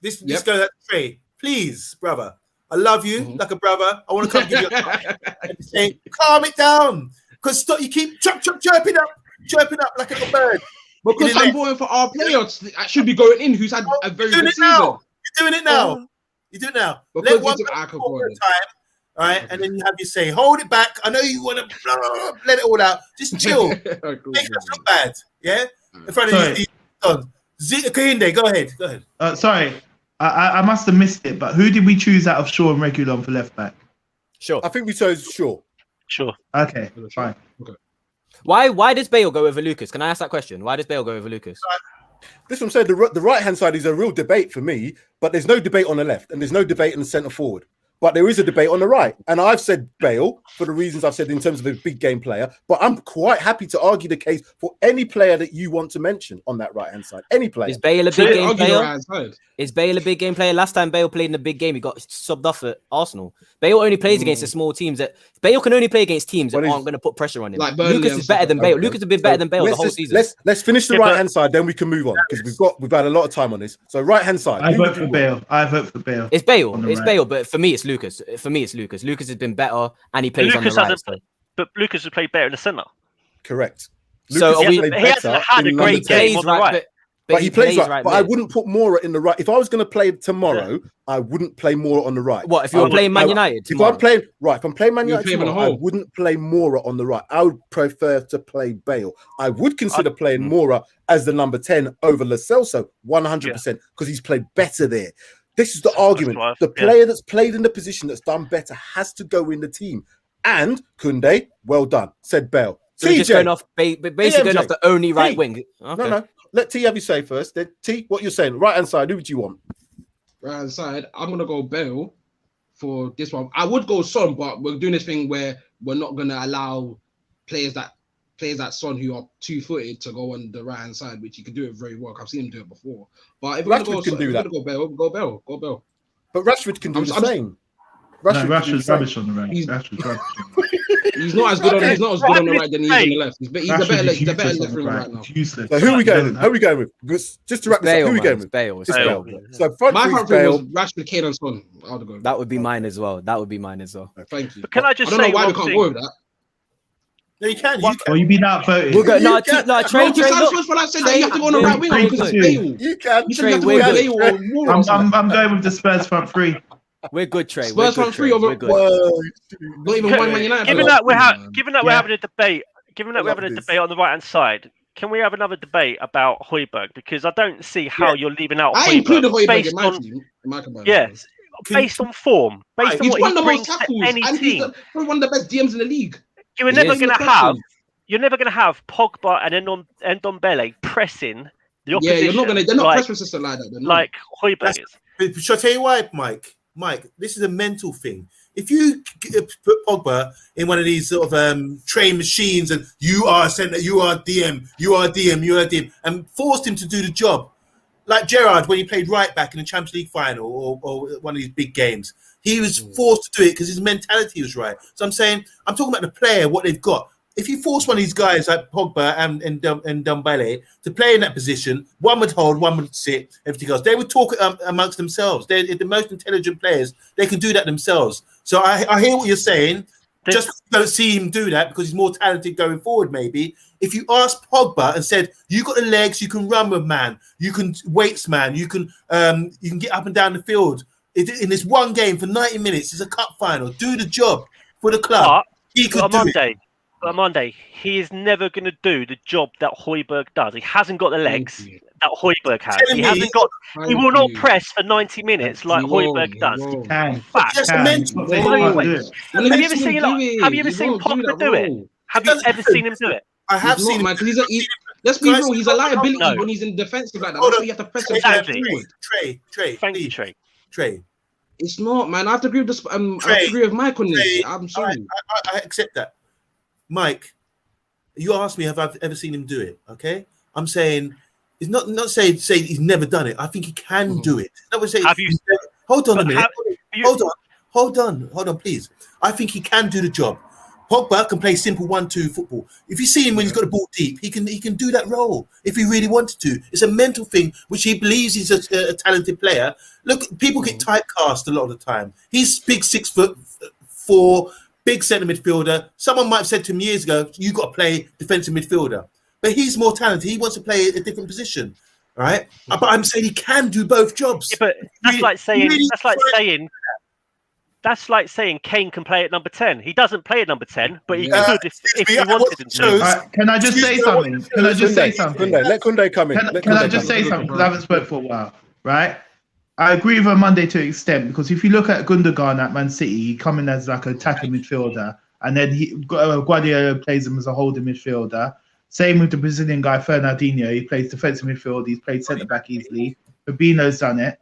S2: this
S8: Yep.
S2: goes out to Trey. Please, brother. I love you like a brother. I want to come give you a and say, calm it down. Because you keep chirping up like a little bird.
S8: Because I'm voting for our players that should be going in who's had a very good season.
S2: You're doing it now. You do it now.
S8: Because
S2: Let one
S8: it's- I
S2: person
S8: could
S2: talk
S8: go
S2: at
S8: on.
S2: a time. All right, and then you have your say. Hold it back. I know you want to let it all out. Just chill. Make us look bad. Yeah? In front of these sons. Kahinde, go ahead. Go ahead.
S9: Sorry, I must have missed it, but who did we choose out of Shaw and Reguilon for left back?
S10: Sure.
S1: I think we chose Shaw.
S3: Sure.
S9: Okay, fine.
S10: Why does Bale go over Lucas? Can I ask that question? Why does Bale go over Lucas?
S1: This is what I'm saying. The right hand side is a real debate for me, but there's no debate on the left and there's no debate in the centre forward. but there is a debate on the right. And I've said Bale for the reasons I've said in terms of a big game player, but I'm quite happy to argue the case for any player that you want to mention on that right-hand side. Any player.
S10: Is Bale a big game player?
S8: Right,
S10: Is Bale a big game player? Last time Bale played in a big game, he got subbed off at Arsenal. Bale only plays against the small teams. Bale can only play against teams that aren't going to put pressure on him.
S8: Like
S10: Lucas is better than Bale. Lucas has been better than Bale the whole season.
S1: Let's finish the right-hand side, then we can move on because we've had a lot of time on this. So right-hand side.
S9: I vote for Bale. I vote for Bale.
S10: It's Bale. It's Bale, but for me, it's Lucas. For me, it's Lucas. Lucas has been better, and he plays on the right.
S3: But Lucas has played better in the centre.
S1: Correct.
S10: So
S3: he hasn't had a great game on the right.
S1: But he plays right.
S10: right
S1: but I wouldn't put Moura in the right. If I was going to play tomorrow, I wouldn't play Moura on the right.
S10: What if you were playing Man United?
S1: If I'm playing if I'm playing Man United tomorrow, I wouldn't play Moura on the right. I would prefer to play Bale. I would consider playing Moura as the number 10 over Lo Celso, 100%, because he's played better there. This is the argument. The player that's played in the position that's done better has to go in the team. And Koundé, well done, said Bale.
S10: So just going off, basically going off the only right wing. Okay.
S1: No. Let T have you say first. Then T, what you're saying? Right hand side. Who would you want?
S8: Right hand side. I'm gonna go Bale for this one. I would go Son, but we're doing this thing where we're not gonna allow players that Son who are 2-footed to go on the right hand side, which he can do it very well. I've seen him do it before. But if we're gonna go Bale, go Bale.
S1: But Rashford can do the same.
S9: Rashford's rubbish on the right.
S8: He's not as good on the right than he is on the left. He's the better left winger right now.
S1: So who are we going with? Who are we going with? Just to wrap this up, who are we going with?
S10: Bale.
S1: So my front three was
S8: Rashford, Kane, and Son.
S10: That would be mine as well.
S8: Thank you.
S3: But can I just
S8: say, I don't know why we can't go with that.
S2: No, you can.
S9: Well, you've been outvoted.
S10: We'll go. No, Trey.
S8: You have to go on the right wing because Bale.
S1: You can.
S8: You have to go with Bale or Moura.
S9: I'm going with the Spurs front three.
S10: We're good, Trey.
S8: Spurs front three over. Not even one Man United.
S3: Given that we're having a debate, on the right hand side, can we have another debate about Højbjerg? Because I don't see how you're leaving out
S8: I included Højbjerg in my team.
S3: Yes, based on form, based on
S8: he's
S3: what
S8: one
S3: he
S8: of the
S3: brings
S8: most
S3: to
S8: tackles,
S3: any
S8: and he's
S3: team.
S8: probably one of the best DMs in the league.
S3: You're never going to have Pogba and Ndombele pressing the opposition.
S8: Yeah, they're not press resistant like that.
S3: Like Højbjerg is.
S2: Shall I tell you why, Mike? Mike, this is a mental thing. If you put Pogba in one of these sort of train machines and you are centre, you are DM, and forced him to do the job, like Gerrard when he played right back in the Champions League final or one of these big games, he was forced to do it because his mentality was right. So I'm talking about the player, what they've got. If you force one of these guys like Pogba and Ndombele to play in that position, one would hold, one would sit, everything else. They would talk amongst themselves. They're the most intelligent players. They can do that themselves. So I hear what you're saying. Just don't see him do that because he's more talented going forward, maybe. If you asked Pogba and said, you got the legs, you can run with man, you can weights man, you can get up and down the field. In this one game for 90 minutes, it's a cup final. Do the job for the club. He could do it.
S3: On Monday, he is never going to do the job that Højbjerg does. He hasn't got the legs that Højbjerg has. He will not press for 90 minutes like Højbjerg does. Have you ever seen Pogba do it? Have you ever seen him do it?
S2: I have seen him.
S8: Let's be real. He's a liability when he's in defensive like that. That's why you have to press him
S2: forward. Trey.
S3: Thank you, Trey.
S8: It's not, man. I have to agree with this. I have to agree with Mike on this. I'm sorry.
S2: I accept that. Mike, you asked me have I ever seen him do it, okay? I'm saying, it's not saying he's never done it. I think he can do it. Hold on a minute. Hold on, please. I think he can do the job. Pogba can play simple 1-2 football. If you see him when he's got the ball deep, he can do that role if he really wanted to. It's a mental thing, which he believes he's a talented player. Look, people get typecast a lot of the time. He's big 6'4", big centre midfielder. Someone might have said to him years ago, you got to play defensive midfielder. But he's more talented. He wants to play a different position, right? But I'm saying he can do both jobs.
S3: Yeah, but that's like saying Kane can play at number 10. He doesn't play at number 10, but he could if he wanted him to.
S9: Can I just say something?
S1: Let Koundé come in.
S9: Can I just say something? Because I haven't spoken for a while, right? I agree with Monday to an extent because if you look at Gundogan at Man City, he come in as like an attacking midfielder, and then Guardiola plays him as a holding midfielder. Same with the Brazilian guy Fernandinho. He plays defensive midfield. He's played centre back easily. Fabinho's done it.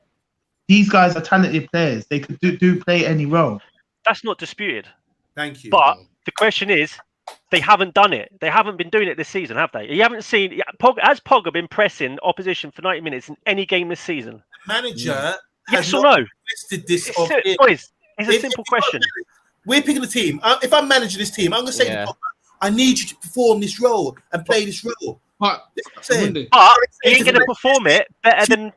S9: these guys are talented players. They could do play any role.
S3: That's not disputed.
S2: Thank you.
S3: But the question is, they haven't done it. They haven't been doing it this season, have they? You haven't seen has Pogba been pressing opposition for 90 minutes in any game this season?
S2: Manager,
S3: yes or no?
S2: Listed this
S3: Boys, it's a simple question.
S2: We're picking a team. If I'm managing this team, I'm going to say to Pogba, I need you to perform this role and play this role.
S8: But
S3: he ain't going to perform it better than.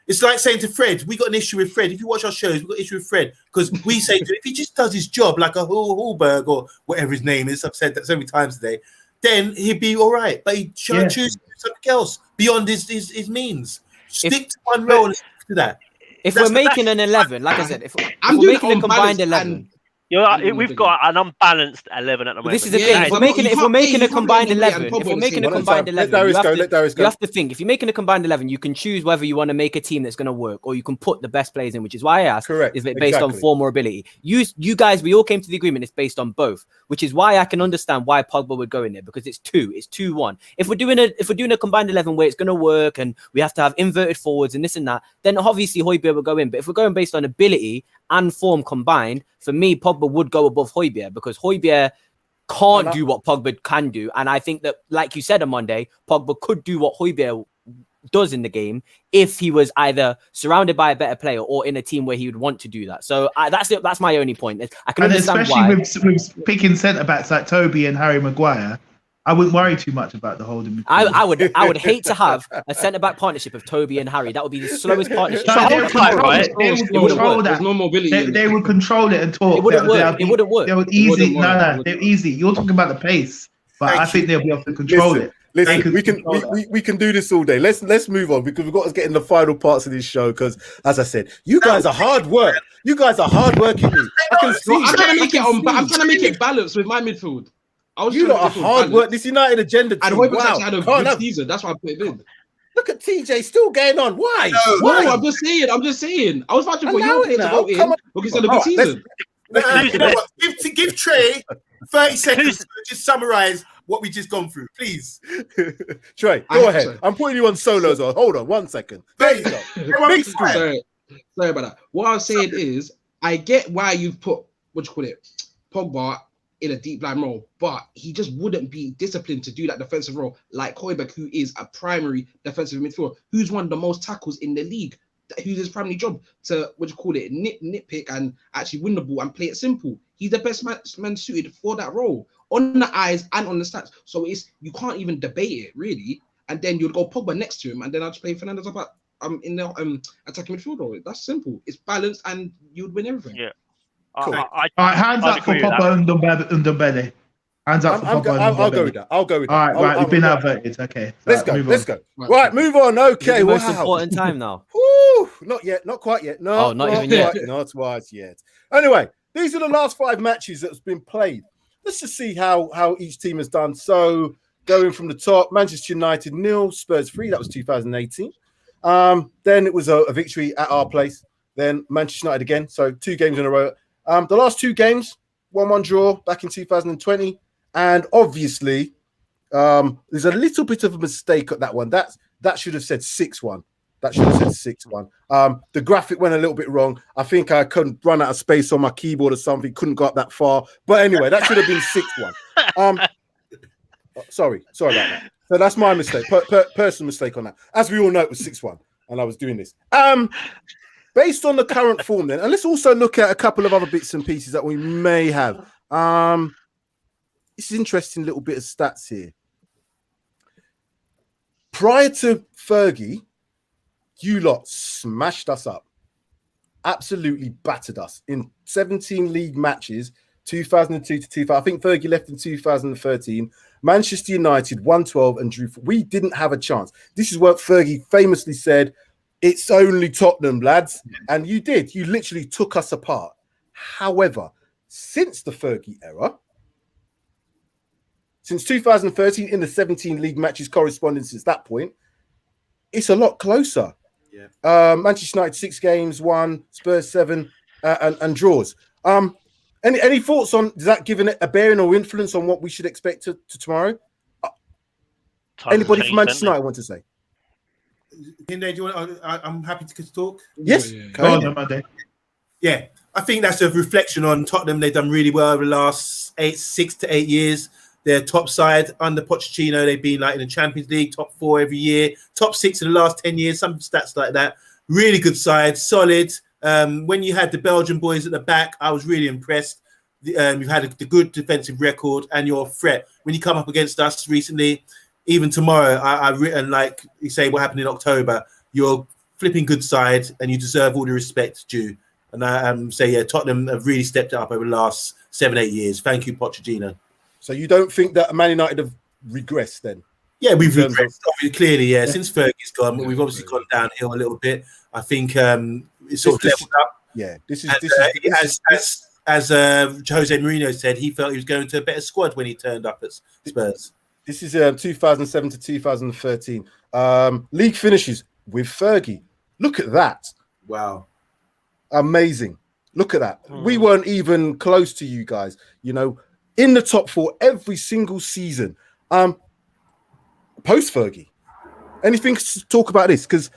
S2: It's like saying to Fred, we got an issue with Fred. If you watch our shows, we got an issue with Fred because we say to him, if he just does his job like a Hulberg or whatever his name is, I've said that so many times today, then he'd be all right. But he should choose something else beyond his means. Stick to one role and stick to that.
S10: If we're making an 11, like I said, if we're making a combined 11.
S3: We've got an unbalanced 11 at the moment.
S10: This is the thing. If we're making a combined 11, you have to think. If you're making a combined 11, you can choose whether you want to make a team that's going to work, or you can put the best players in. Which is why I asked: is it based on form or ability? You guys, we all came to the agreement it's based on both. Which is why I can understand why Pogba would go in there because it's 2-1. If we're doing a combined 11 where it's going to work and we have to have inverted forwards and this and that, then obviously Højbjerg will go in. But if we're going based on ability and form combined, for me, Pogba would go above Højbjerg because Højbjerg can't do what Pogba can do. And I think that, like you said on Monday, Pogba could do what Højbjerg does in the game if he was either surrounded by a better player or in a team where he would want to do that. So that's it. That's my only point. I can understand
S9: especially with picking centre backs like Toby and Harry Maguire, I wouldn't worry too much about the holding.
S10: I would hate to have a centre back partnership of Toby and Harry. That would be the slowest partnership.
S9: They would control it and talk.
S10: It wouldn't work. It wouldn't work.
S9: They would easy. No, they're easy. You're talking about the pace, but I think they'll be able to control it.
S1: Listen, we can do this all day. Let's move on because we've got to get in the final parts of this show. Because as I said, you guys are hard work. You guys are hard working. I can see.
S8: I'm trying to make it I'm trying to make it balanced with my midfield.
S1: You lot are hard work. This United agenda team.
S8: And Højbjerg had a good season. That's why I put it in.
S1: Look at TJ still going on. Why?
S8: No, I'm just saying. I was watching for your page to vote in because it's a good season.
S2: Give Trey 30 seconds to just summarize what we just gone through, please.
S1: Trey, go ahead. I'm putting you on solos. Hold on 1 second. There you go.
S8: Sorry about that. What I was saying is, I get why you've put Pogba in a deep line role, but he just wouldn't be disciplined to do that defensive role like Højbjerg, who is a primary defensive midfielder, who's won the most tackles in the league, who's his primary job to nitpick and actually win the ball and play it simple. He's the best man suited for that role on the eyes and on the stats. So you can't even debate it really. And then you'd go Pogba next to him, and then I'd play Fernandes up in the attacking midfield role. That's simple. It's balanced, and you'd win everything.
S3: Yeah.
S9: Cool. All right, hands up for Pogba and Ndombele. Hands up for Pogba and Ndombele.
S1: I'll go with that. I'll go with that.
S9: All right, we've been outvoted. Okay.
S1: Let's go. Right, move on. Okay.
S10: The most important time now.
S1: Woo, not yet. Not quite yet. No.
S10: Oh, not even yet.
S1: Not quite yet. Anyway, these are the last 5 matches that's been played. Let's just see how each team has done. So going from the top, Manchester United 0, Spurs 3. That was 2018. Then it was a victory at our place. Then Manchester United again. So 2 games in a row. The last 2 games, 1-1 draw back in 2020. And obviously, there's a little bit of a mistake at that one. That should have said 6-1. That should have said 6-1. The graphic went a little bit wrong. I think I couldn't run out of space on my keyboard or something. Couldn't go up that far. But anyway, that should have been 6-1. Sorry about that. So that's my mistake. Personal mistake on that. As we all know, it was 6-1. And I was doing this. Based on the current form then, and let's also look at a couple of other bits and pieces that we may have. This is interesting little bit of stats here. Prior to Fergie, you lot smashed us up. Absolutely battered us in 17 league matches, 2002 to 2000. I think Fergie left in 2013. Manchester United 112 and drew. We didn't have a chance. This is what Fergie famously said. It's only Tottenham, lads. And you did. You literally took us apart. However, since the Fergie era, since 2013, in the 17 league matches corresponding since that point, it's a lot closer. Yeah. Manchester United 6 games, 1, Spurs 7, and draws. Any thoughts on, does that give a bearing or influence on what we should expect to tomorrow? Anybody from Manchester United want to say?
S2: Hinde, do you want? I'm happy to talk.
S1: Yes.
S9: Go on, Monday.
S2: Yeah, I think that's a reflection on Tottenham. They've done really well over the last 6 to 8 years. They're top side under Pochettino. They've been like in the Champions League, top 4 every year, top 6 in the last 10 years. Some stats like that. Really good side, solid. When you had the Belgian boys at the back, I was really impressed. You've had a good defensive record and you're a threat. When you come up against us recently, even tomorrow, and like you say, what happened in October, you're flipping good side and you deserve all the respect due. And I say, yeah, Tottenham have really stepped it up over the last 7-8 years. Thank you, Pochettino.
S1: So you don't think that Man United have regressed then?
S2: Yeah, we've regressed, clearly, yeah. Since Fergie's gone, we've obviously gone downhill a little bit. I think it's sort of leveled up.
S1: Yeah,
S2: as Jose Mourinho said, he felt he was going to a better squad when he turned up at Spurs.
S1: This is 2007 to 2013. League finishes with Fergie. Look at that.
S2: Wow.
S1: Amazing. Look at that. We weren't even close to you guys, you know, in the top 4 every single season. Post Fergie. Anything to talk about this? Because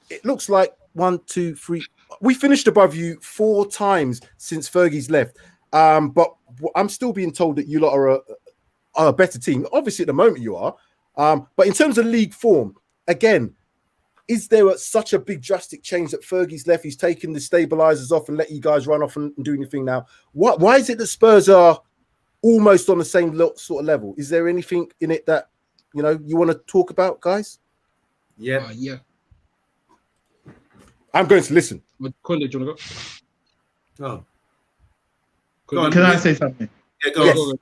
S1: it looks like 1, 2, 3. We finished above you 4 times since Fergie's left. But I'm still being told that you lot are a better team. Obviously, at the moment you are. But in terms of league form, again, is there such a big drastic change that Fergie's left? He's taken the stabilizers off and let you guys run off and do anything now. Why is it that Spurs are almost on the same sort of level? Is there anything in it that, you know, you want to talk about, guys?
S2: Yeah.
S8: Yeah.
S1: I'm going to listen.
S8: Conde, do you want to
S2: go?
S9: Can I say something?
S2: Yeah, go on.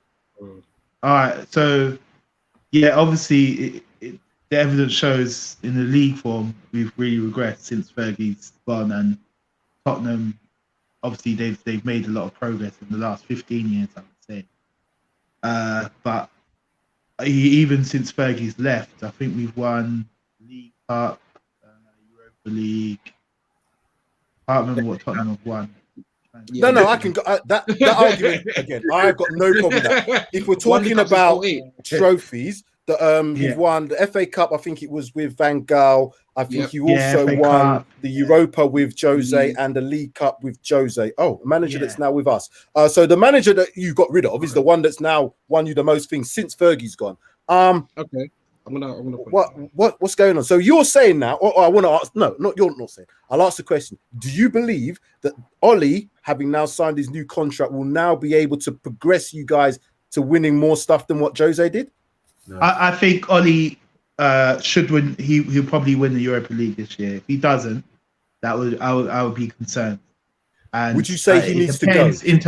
S9: All right. So, yeah, obviously, the evidence shows in the league form we've really regressed since Fergie's gone, and Tottenham, obviously, they've made a lot of progress in the last 15 years, I would say. But even since Fergie's left, I think we've won League Cup, Europa League. I can't remember what Tottenham have won.
S1: No, I can go that argument again. I've got no problem with that. If we're talking about trophies, you've won the FA Cup. I think it was with Van Gaal. I think you also won the Europa with Jose and the League Cup with Jose. Oh, a manager that's now with us. So the manager that you got rid of is the one that's now won you the most things since Fergie's gone.
S8: Okay. I'm gonna
S1: what's going on? So you're saying now, or I want to ask, no, not you're not saying. I'll ask the question. Do you believe that Ollie, having now signed his new contract, will now be able to progress you guys to winning more stuff than what Jose did?
S9: No. I think Ollie should win. He'll probably win the Europa League this year. If he doesn't, I would be concerned. And
S1: would you say he needs to go?
S9: In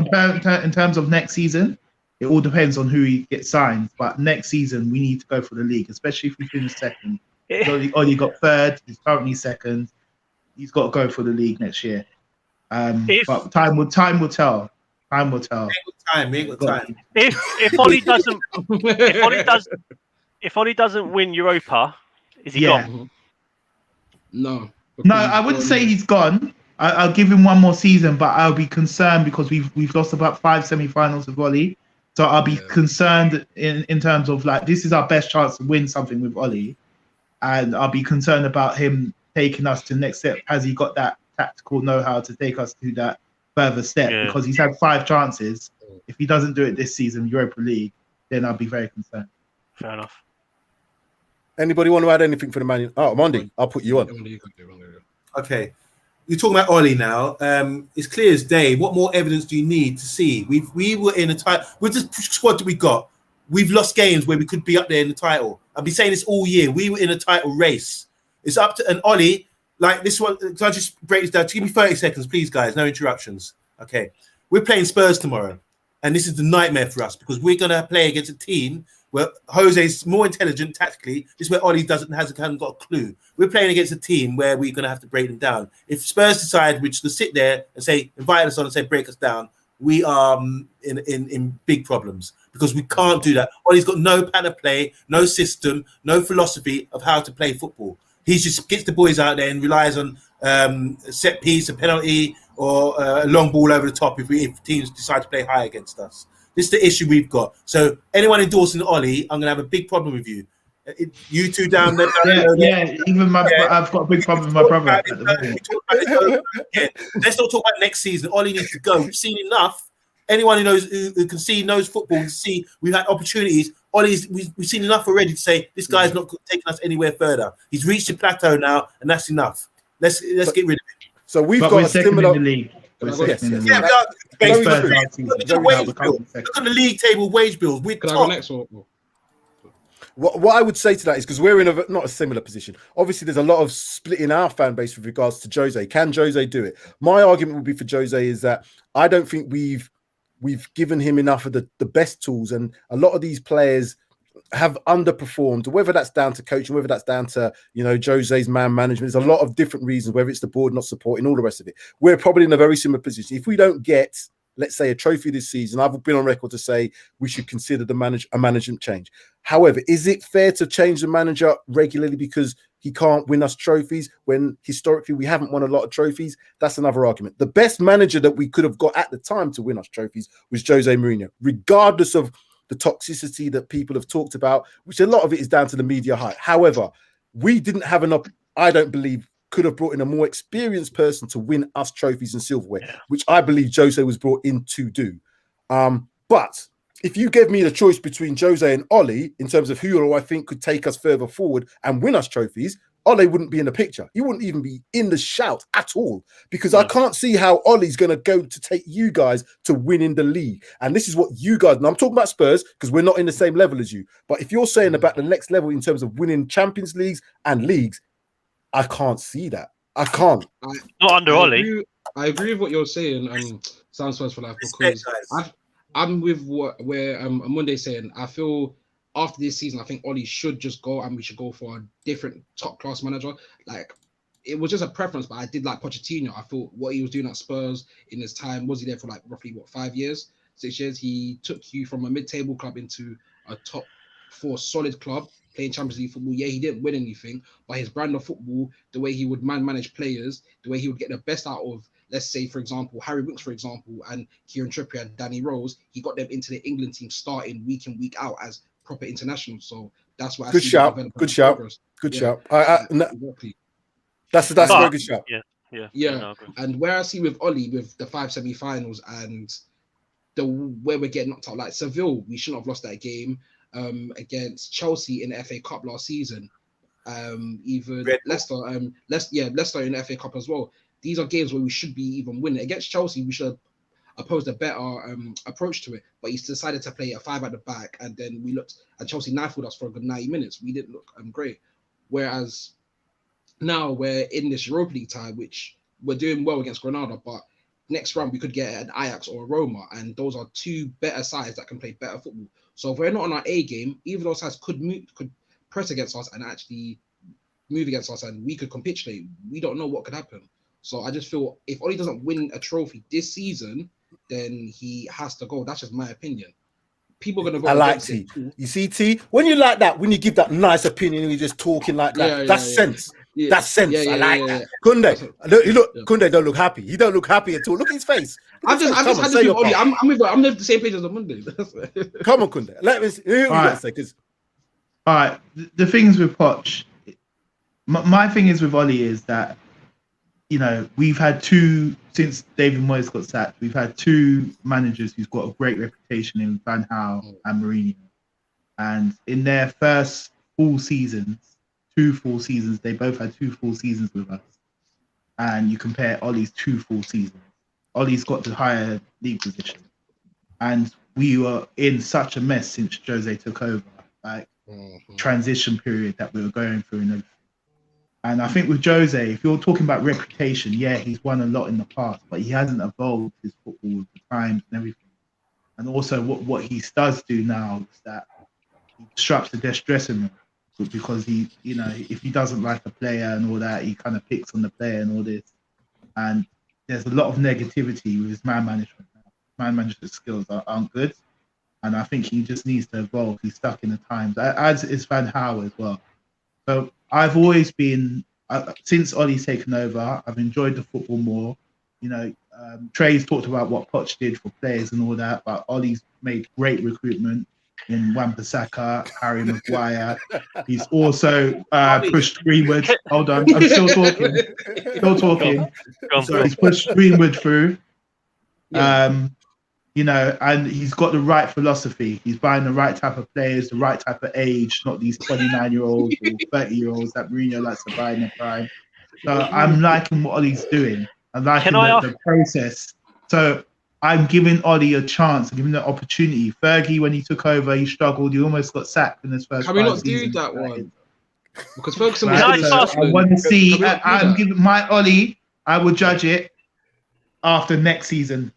S9: terms of next season, it all depends on who he gets signed. But next season, we need to go for the league, especially if we finish second. Ollie got third. He's currently second. He's got to go for the league next year. But time will tell. Time will tell.
S3: If Ollie doesn't win Europa, is he gone?
S8: No,
S9: I wouldn't say he's gone. I'll give him one more season, but I'll be concerned because we've lost about 5 semi-finals with Ollie. So I'll be concerned in terms of like this is our best chance to win something with Ollie, and I'll be concerned about him taking us to the next step. Has he got that tactical know-how to take us to that further step? Because he's had 5 chances. If he doesn't do it this season, Europa League, then I'll be very concerned.
S3: Fair enough.
S1: Anybody want to add anything for the Man? Oh, Monday, I'll put you on.
S2: Okay. You're talking about Ollie now. It's clear as day. What more evidence do you need to see? We were in a title with the squad that we got. We've lost games where we could be up there in the title. I've been saying this all year. We were in a title race. It's up to an Ollie. Like this one, can I just break this down? Give me 30 seconds, please, guys. No interruptions. Okay. We're playing Spurs tomorrow. And this is the nightmare for us because we're going to play against a team where Jose's more intelligent tactically. This is where Ollie hasn't got a clue. We're playing against a team where we're going to have to break them down. If Spurs decide which to sit there and say, invite us on and say, break us down, we are in big problems because we can't do that. Ollie's got no plan of play, no system, no philosophy of how to play football. He just gets the boys out there and relies on set piece, a penalty, or a long ball over the top if teams decide to play high against us. This is the issue we've got. So anyone endorsing Ollie, I'm going to have a big problem with you. You two down there.
S9: Yeah. Even I've got a big problem with my brother at the moment.
S2: Let's not talk about next season. Ollie needs to go. We've seen enough. Anyone who knows who can see knows football. Can see we've had opportunities. Ollie's we've seen enough already to say this guy's not taking us anywhere further. He's reached the plateau now, and that's enough. Let's get rid of it.
S1: So we've got a similar.
S9: In the league.
S2: Look at the league table wage bills. We're
S8: Can I
S2: top.
S8: go next or?
S1: What I would say to that is because we're in not a similar position. Obviously, there's a lot of split in our fan base with regards to Jose. Can Jose do it? My argument would be for Jose is that I don't think we've given him enough of the best tools, and a lot of these players have underperformed, whether that's down to coaching, whether that's down to, Jose's man management. There's a lot of different reasons, whether it's the board not supporting, all the rest of it. We're probably in a very similar position. If we don't get, let's say, a trophy this season, I've been on record to say we should consider a management change. However, is it fair to change the manager regularly because he can't win us trophies when historically we haven't won a lot of trophies? That's another argument. The best manager that we could have got at the time to win us trophies was Jose Mourinho, regardless of the toxicity that people have talked about, which a lot of it is down to the media hype. However, we didn't have I don't believe, could have brought in a more experienced person to win us trophies and silverware, which I believe Jose was brought in to do. But if you gave me the choice between Jose and Ollie in terms of who I think could take us further forward and win us trophies, Ollie wouldn't be in the picture. He wouldn't even be in the shout at all, because I can't see how Ollie's going to go to take you guys to win in the league. And this is what you guys, and I'm talking about Spurs because we're not in the same level as you. But if you're saying about the next level in terms of winning Champions Leagues and leagues, I can't see that. I can't.
S3: Not under Ollie.
S8: I agree with what you're saying. Sounds Spurs for life, because I'm with where Monday saying. I feel after this season, I think Ollie should just go, and we should go for a different top class manager. Like, it was just a preference, but I did like Pochettino. I thought what he was doing at Spurs in his time, was he there for like roughly 5 years, 6 years? He took you from a mid-table club into a top 4 solid club, playing Champions League football. Yeah, he didn't win anything, but his brand of football, the way he would manage players, the way he would get the best out of, let's say, for example, Harry Winks, for example, and Kieran Trippier and Danny Rose, he got them into the England team starting week in, week out as proper international. So that's why.
S1: Good shout. Good shout. Good shout. Exactly. That's a very good shout.
S8: Yeah. And where I see with Ollie, with the 5 semi-finals and where we're getting knocked out, like Seville, we shouldn't have lost that game. Against Chelsea in the FA Cup last season, even Leicester in the FA Cup as well. These are games where we should be even winning. Against Chelsea, we should have opposed a better approach to it, but he decided to play a 5 at the back, and then we looked, and Chelsea knifed us for a good 90 minutes. We didn't look great. Whereas now we're in this Europa League tie, which we're doing well against Granada, but next round we could get an Ajax or a Roma, and those are 2 better sides that can play better football. So if we're not on our A game, either those sides could press against us and actually move against us, and we could capitulate. We don't know what could happen. So I just feel if Ollie doesn't win a trophy this season, then he has to go. That's just my opinion. People are going to go.
S1: I like T. You see, T, when you like that, when you give that nice opinion and you're just talking like that, that's sense. Yeah. That's sense. I like that. Kunde, Kunde don't look happy. He don't look happy at all. Look at his face.
S8: I'm with the same page as on Monday.
S1: Come on, Kunde. Let me see.
S9: All right. The things with Poch, my thing is with Ollie is that, we've had 2 since David Moyes got sacked. We've had 2 managers who's got a great reputation in Van Gaal and Mourinho, and in their first full seasons, 2 full seasons, they both had 2 full seasons with us. And you compare Ollie's 2 full seasons. Ollie's got the higher league position, and we were in such a mess since Jose took over, like transition period that we were going through. And I think with Jose, if you're talking about reputation, yeah, he's won a lot in the past, but he hasn't evolved his football with the times and everything. And also what he does do now is that he disrupts the dressing room, because he, if he doesn't like a player and all that, he kind of picks on the player and all this. And there's a lot of negativity with his man management now. Man management skills aren't good. And I think he just needs to evolve. He's stuck in the times, as is Van Gaal as well. So I've always been, since Ollie's taken over, I've enjoyed the football more. Trey's talked about what Poch did for players and all that, but Ollie's made great recruitment. in Wan-Bissaka, Harry Maguire. He's also pushed Greenwood. Hold on, I'm still talking. So he's pushed Greenwood through. You know, and he's got the right philosophy. He's buying the right type of players, the right type of age, not these 29-year-olds or 30-year-olds that Mourinho likes to buy in their prime. So I'm liking what Ollie's doing. I'm liking the process. So I'm giving Ollie a chance, I'm giving him the opportunity. Fergie, when he took over, he struggled. He almost got sacked in his first.
S8: Can we not do that one? Because Ferguson
S9: was I want to see. I'm giving my Ollie. I will judge it after next season.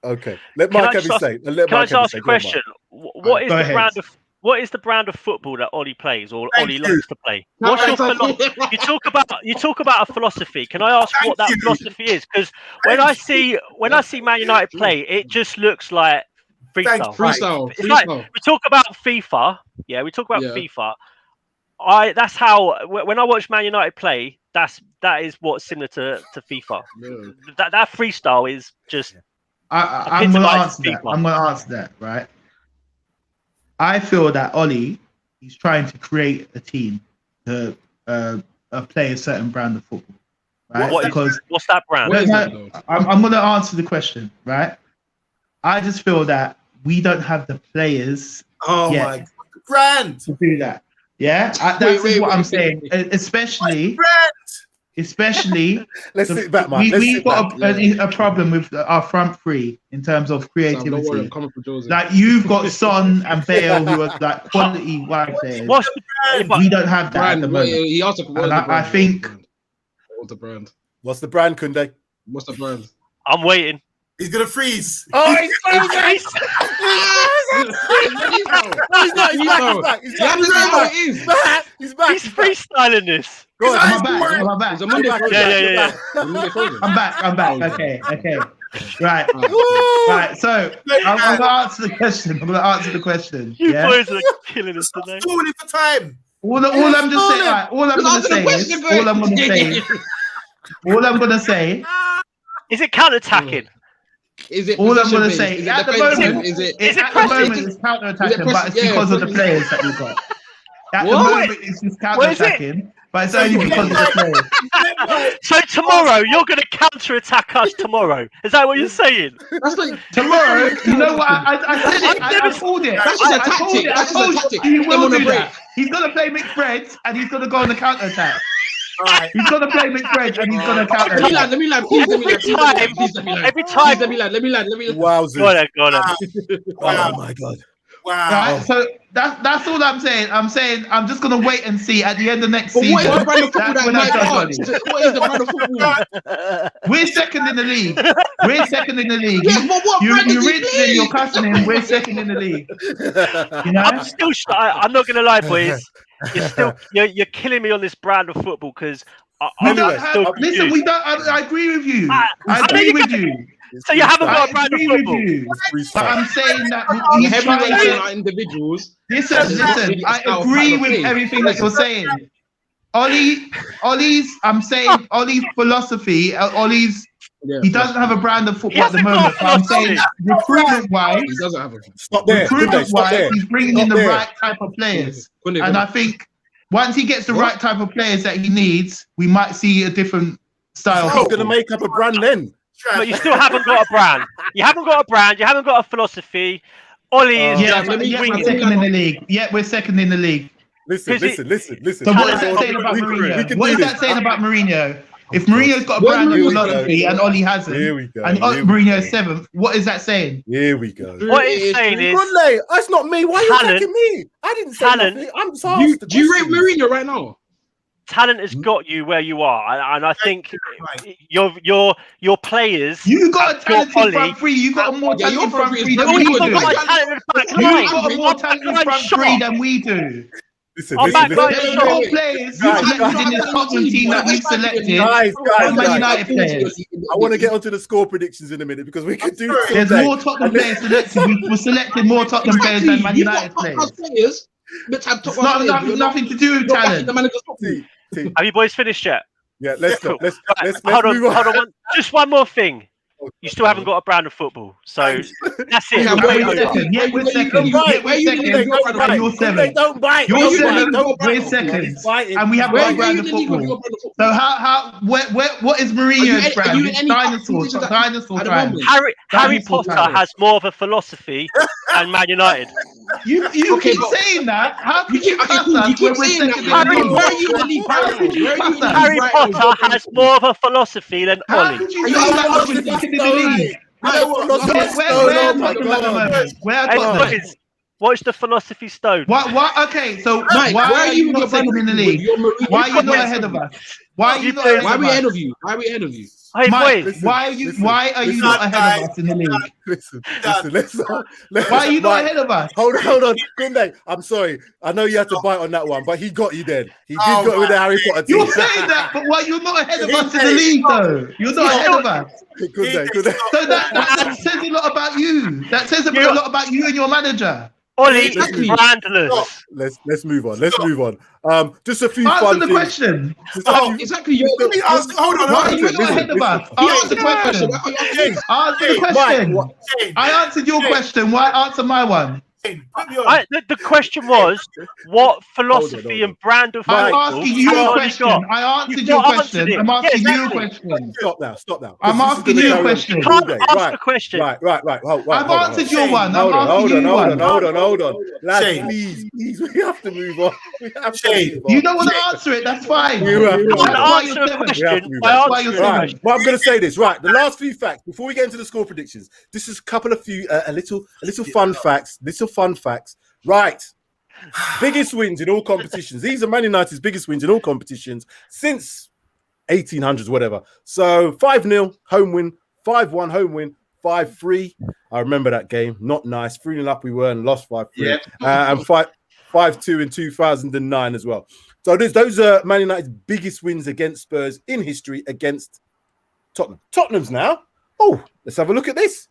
S1: Okay, let Mike Evans say.
S3: Can I just ask a question? What is the brand of football that Ollie plays or Ollie likes to play? What's your philosophy? You talk about a philosophy. Can I ask what that philosophy is? Because when I see Man United play, it just looks like freestyle. It's like we talk about FIFA. Yeah, we talk about FIFA. That's how when I watch Man United play, that is what's similar to FIFA. Yeah. That freestyle is just.
S9: I'm going to answer that. I'm going to answer that, right? I feel that Ollie, he's trying to create a team to play a certain brand of football, right?
S3: What's that brand?
S9: I'm going to answer the question, right? I just feel that we don't have the players
S2: my brand
S9: to do that. Yeah, that's what I'm saying. Especially.
S1: Let's sit back, man.
S9: We've got a problem with our front three in terms of creativity. Like you've got Son and Bale who are like quality wide players. We don't have that at the moment.
S8: He asked
S9: I think.
S8: What's the brand?
S1: What's the brand, Kunde?
S8: What's the brand?
S3: I'm waiting.
S2: He's gonna freeze.
S1: Oh, he's freezing! He's back.
S3: He's freestyling this.
S9: I'm back.
S3: Yeah.
S9: I'm back. Okay. Right. So I'm gonna answer the question.
S3: You boys are killing us today.
S2: Doing it for time.
S9: All I'm gonna say.
S3: Is it counter-attacking?
S9: All I'm going to say at the moment it's counter-attacking, but it's because of the players that we've got. At the moment, it's just counter-attacking, but it's only because of the players.
S3: So tomorrow, you're going to counter-attack us tomorrow. Is that what you're saying?
S9: Tomorrow, you know what? I said it. I called it.
S8: That's just a tactic. That's just a tactic.
S9: He will do that. He's going to play mixed breads, and he's going to go on the counter-attack. Right. He's gonna play McBride and he's gonna counter.
S8: Let me land. Every time. Let me land.
S1: Wow.
S3: Go on.
S1: Oh my God.
S2: Wow.
S9: Right, so that's all I'm saying. I'm just gonna wait and see at the end of next season.
S8: What is the brand of football that What is the brand of football?
S9: We're second in the league.
S8: Yes, but what brand is he?
S9: You're cussing him. We're second in the league. You know?
S3: I'm not gonna lie, boys. You're killing me on this brand of football because
S9: listen. We don't. I agree with you. I agree with you.
S3: So you haven't got a brand of football.
S9: But I'm saying that
S8: heavyweights are individuals.
S9: Listen. I agree with everything that you're saying. Ollie's philosophy. He doesn't have a brand of football at the moment. But I'm saying recruitment-wise,
S8: he doesn't have a.
S9: He's bringing in the right type of players, and I think once he gets the right type of players that he needs, we might see a different style.
S1: He's going to make up a brand then.
S3: But you still haven't got a brand. You haven't got a philosophy. Ollie is
S9: we're second in the league. We're second in the league.
S1: Listen.
S9: So what is that saying about Mourinho? What is that saying about Mourinho? If Mourinho's got a brand of philosophy and Ollie hasn't, and Mourinho's seventh, what is that saying?
S1: Here we go.
S3: What it's saying is...
S1: That's not me. Why are you attacking me? I didn't say nothing. I'm sorry.
S8: Do you rate Mourinho right now?
S3: Talent has got you where you are, and I think your players.
S9: You got a talented front three. You got a more talented front three than we do. You got a more talented front three than we do.
S1: Listen.
S9: Your players you selected in this Tottenham team that we've selected.
S1: Guys.
S9: United players.
S1: I want to get onto the score predictions in a minute because we could do.
S9: There's more Tottenham players selected. We're selecting more Tottenham players than Man United players. It's nothing to do with talent.
S3: Have you boys finished yet?
S1: Yeah, let's
S3: hold on. Just one more thing. You still haven't got a brand of football. So that's it.
S8: Yeah,
S9: We're
S8: wait,
S9: second. Yeah, we're second.
S8: Right,
S9: We're second. You're seventh.
S1: Don't bite.
S9: You're
S8: seventh.
S9: We're second. And we haven't got a brand of football. So what is Mourinho's brand? It's dinosaurs. Dinosaur brand.
S3: Harry Potter has more of a philosophy than Man United.
S9: You keep saying that. How could you pass us when we're second in the league?
S8: Where are you in the league?
S3: Harry Potter has more of a philosophy than
S9: How
S3: Ollie.
S9: could you say that we're second in the league? Where are Tottenham at the moment? Where are Tottenham?
S3: What's the philosophy stone?
S9: What? Okay, so
S8: Mike,
S9: why are you not
S8: with
S9: second in the league? Why are you not ahead of us? Why are you not ahead
S8: Why are
S9: of
S8: we ahead
S9: us?
S8: of you? Why are we ahead of you?
S3: Hey,
S9: Mike,
S3: boys.
S9: why are you not ahead of us in the league? Why are you not ahead of us?
S1: Hold on. Kunde, I'm sorry. I know you had to bite on that one, but he got you then. He did got with the Harry Potter team.
S9: You're saying that, but why you're not ahead of us in the league, though? You're not ahead of us.
S1: Kunde.
S9: So that says a lot about you. That says a lot about you and your manager.
S3: Ollie is brandless.
S1: Let's move on. Just a few
S9: Answer
S1: fun
S9: the
S1: things.
S9: question.
S8: Exactly.
S2: Let me ask. Hold on.
S9: Why are you not ahead of us? Answer the question. Answer the question. I answered your question. Why answer my one?
S3: The question was, what philosophy and brand of
S9: I'm
S3: football
S9: asking you a question. I answered your question. I'm asking you a question.
S1: Stop now.
S9: I'm asking you a question.
S3: You can't ask the question.
S1: Right.
S9: I've answered your one. I'm
S1: Hold
S9: asking you one.
S1: on. Lads, please, we have to move on.
S9: You don't want to answer it. That's fine.
S3: You can't answer a question by answering a question.
S1: Well, I'm going to say this. Right, the last few facts before we get into the score predictions. This is a couple of a little fun facts. Right, biggest wins in all competitions. These are Man United's biggest wins in all competitions since 1800s, whatever. So 5-0 home win, 5-1 home win, 5-3. I remember that game. Not nice. 3-0 up we were and lost 5-3.
S8: Yeah.
S1: And 5-2 in 2009 as well. So those are Man United's biggest wins against Spurs in history against Tottenham. Tottenham's now. Oh, let's have a look at this.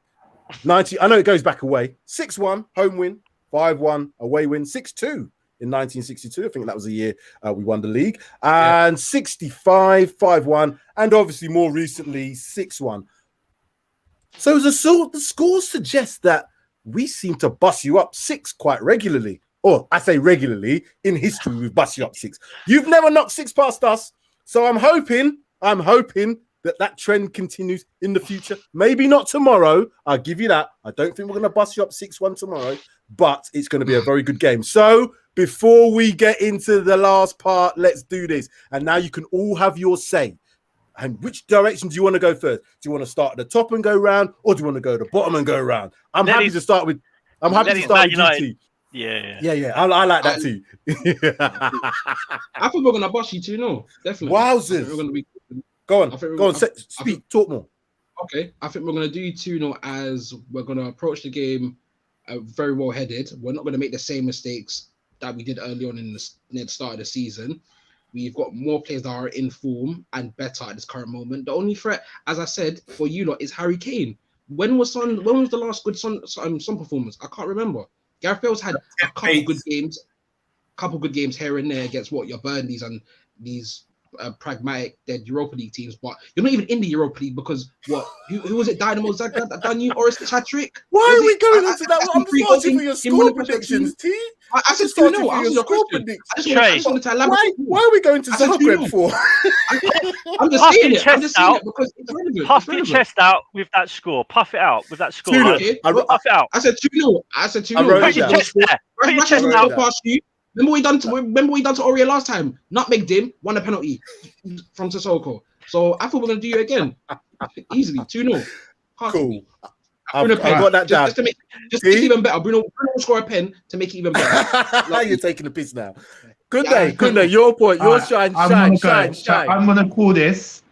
S1: 90. I know it goes back away. 6-1 home win, 5-1 away win, 6-2 in 1962. I think that was the year we won the league. And 65, 5-1, and obviously more recently 6-1. So the scores suggest that we seem to bust you up 6 quite regularly. Or I say regularly, in history we've bust you up 6. You've never knocked 6 past us. So I'm hoping that trend continues in the future. Maybe not tomorrow. I'll give you that. I don't think we're going to bust you up 6-1 tomorrow, but it's going to be a very good game. So before we get into the last part, let's do this. And now you can all have your say. And which direction do you want to go first? Do you want to start at the top and go round, or do you want to go to the bottom and go round? I'm happy to start with GT. Yeah. I like that too.
S8: I think we're going to bust you 2-0. Definitely.
S1: Wowzers.
S8: We're going to be...
S1: Go on. Speak. Talk more.
S8: Okay, I think we're going to do 2-0 as we're going to approach the game very well headed. We're not going to make the same mistakes that we did early on near the start of the season. We've got more players that are in form and better at this current moment. The only threat, as I said, for you lot is Harry Kane. When was the last good Son performance? I can't remember. Gareth Bale's had a couple good games here and there against your Burnleys and these pragmatic dead Europa League teams, but you're not even in the Europa League because who was it? Dynamo Zagreb that done you, or is it hat-trick?
S1: Why are we going into that? I'm starting for your score predictions, T.
S8: I said 2-0. I just wanted to elaborate.
S1: Why are we going to Zagreb for?
S8: I'm just saying it because it's relevant.
S3: Puff your chest out with that score. Puff it out with that score. Puff it out.
S8: I said 2-0.
S3: Puff your chest there. Put your chest out.
S8: Remember what we done to Aurier last time? Nutmegged him, won a penalty from Sissoko. So I thought we're gonna do it again. Easily, 2-0.
S1: Cool. I've got that down.
S8: Just to make it even better. Bruno will score a pen to make it even better.
S1: You're taking the piss now. Good day. Your point. Your shine. I'm
S9: gonna call this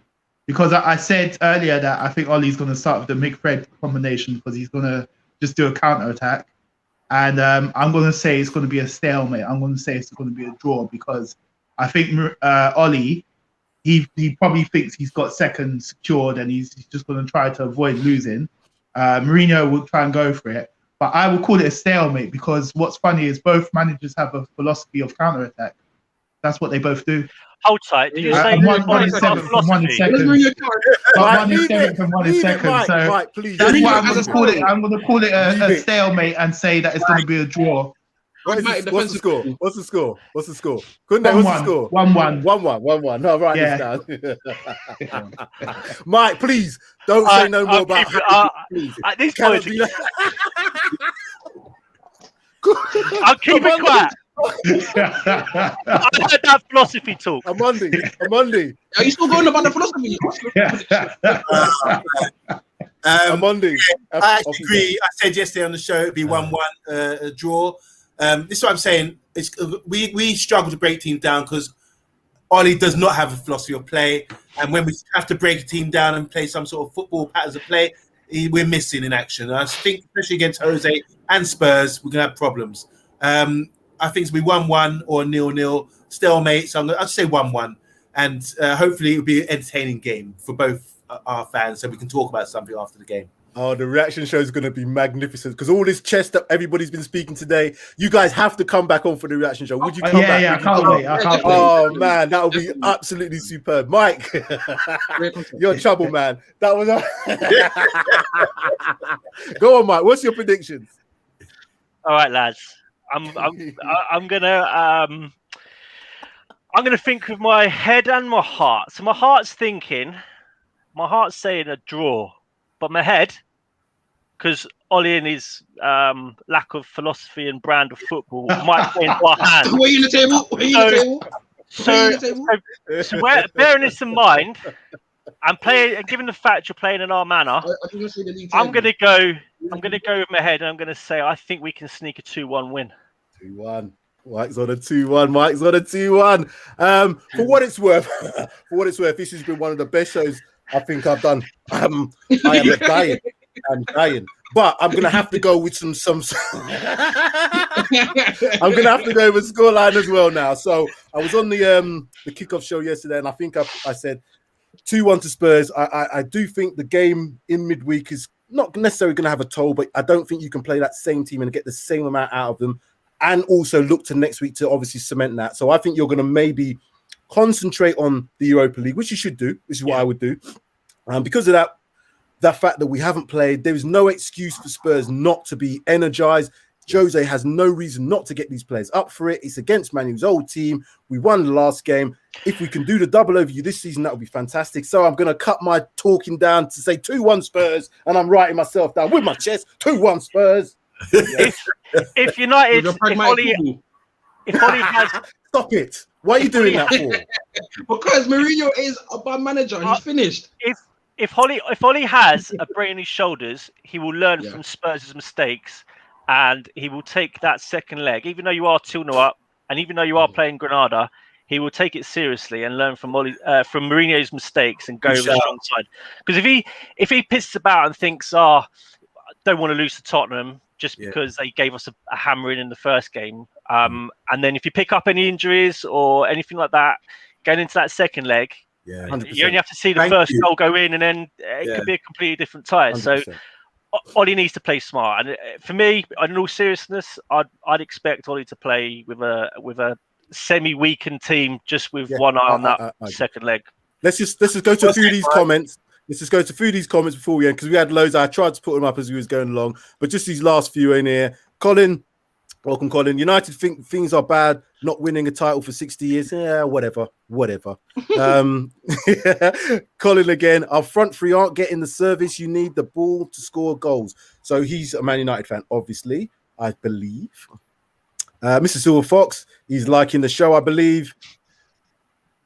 S9: because I said earlier that I think Ollie's gonna start with the Mick-Fred combination because he's gonna just do a counter attack. And I'm going to say it's going to be a stalemate. I'm going to say it's going to be a draw because I think Ollie, he probably thinks he's got second secured and he's just going to try to avoid losing. Mourinho will try and go for it. But I will call it a stalemate because what's funny is both managers have a philosophy of counter-attack. That's what they both do.
S3: Hold tight. Did you say
S9: one in seventh and one in second? One in seventh and one in second.
S1: Mike, please.
S9: That's why I'm going to call it. I'm going to call it a stalemate and say that it's going to be a draw.
S1: What's the score? What's the score? Kunde, what's the score?
S9: 1-1.
S1: 1-1. No, write this down. Mike, please don't say no more about please.
S3: At this point, I'll keep it quiet. I heard that philosophy talk.
S1: I'm Monday.
S8: Are you still going about the philosophy?
S1: Monday.
S2: I actually agree. I said yesterday on the show it'd be 1-1 a draw. This is what I'm saying. It's we struggle to break teams down because Ollie does not have a philosophy of play, and when we have to break a team down and play some sort of football patterns of play, we're missing in action. And I think, especially against Jose and Spurs, we're gonna have problems. I think it's gonna be 1-1 or 0-0 stalemate. So I'll just say 1-1, and hopefully it'll be an entertaining game for both our fans, so we can talk about something after the game.
S1: Oh, the reaction show is going to be magnificent because all this chess that everybody's been speaking today, you guys have to come back on for the reaction show. Would you come back?
S9: Yeah, I can't wait.
S1: Oh, man, that would be absolutely superb. Mike, you're in trouble, man. That was Go on, Mike. What's your predictions?
S3: All right, lads. I'm gonna think with my head and my heart. So my heart's saying a draw, but my head, because Ollie and his lack of philosophy and brand of football might play into our hands.
S8: Where are you in the table?
S3: So bearing this in mind, and given the fact you're playing in our manner, I'm gonna go with my head, and I'm gonna say I think we can sneak a 2-1 win.
S1: 2-1. Mike's on a 2-1. For what it's worth, this has been one of the best shows I think I've done. I am dying. I'm dying. But I'm gonna have to go with some. I'm gonna have to go with scoreline as well now. So I was on the kickoff show yesterday, and I think I said 2-1 to Spurs. I do think the game in midweek is not necessarily going to have a toll, but I don't think you can play that same team and get the same amount out of them, and also look to next week to obviously cement that. So I think you're going to maybe concentrate on the Europa League, which you should do. This is what I would do. Because of that fact that we haven't played, there is no excuse for Spurs not to be energized. Jose has no reason not to get these players up for it. It's against Man U's old team. We won the last game. If we can do the double over you this season, that would be fantastic. So I'm going to cut my talking down to say 2-1 Spurs, and I'm writing myself down with my chest. 2-1 Spurs.
S3: If United, if Ollie has...
S1: Stop it. Why are you doing that for?
S8: Because Mourinho is a bad manager. He's finished.
S3: If Ollie has a brain on his shoulders, he will learn from Spurs' mistakes, and he will take that second leg. Even though you are 2-0 up, and even though you are playing Granada, he will take it seriously and learn from Mourinho's mistakes and go with the strong side. Because if he pisses about and thinks, I don't want to lose to Tottenham just because they gave us a hammering in the first game, and then if you pick up any injuries or anything like that, going into that second leg, you only have to see the first goal go in, and then it could be a completely different tie. 100%. So Ollie needs to play smart, and for me, in all seriousness, I'd expect Ollie to play with a semi-weakened team, just with one eye on that second leg.
S1: Let's just go to a few of these comments. Let's just go to a few of these comments before we end, because we had loads. I tried to put them up as we was going along, but just these last few in here. Colin, welcome, Colin. United think things are bad, not winning a title for 60 years. Yeah, whatever. Colin again. Our front three aren't getting the service. You need the ball to score goals. So he's a Man United fan, obviously, I believe. Mr. Silver Fox, he's liking the show, I believe.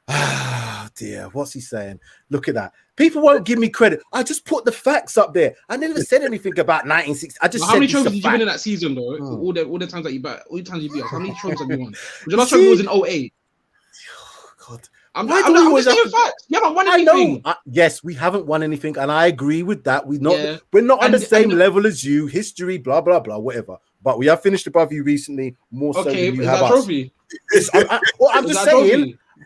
S1: Ah, dear, what's he saying? Look at that. People won't give me credit. I just put the facts up there. I never said anything about 1960. I just said
S8: how many trophies did you win in that season, though? All the times that you beat, all the times you beat us. How many trophies have you won? Your last trophy was in 2008.
S1: God.
S8: I'm just saying facts. You haven't won anything.
S1: Yes, we haven't won anything, and I agree with that. We're not on the same level as you. History, blah blah blah, whatever. But we have finished above you recently, more so than you have us.
S8: Trophy?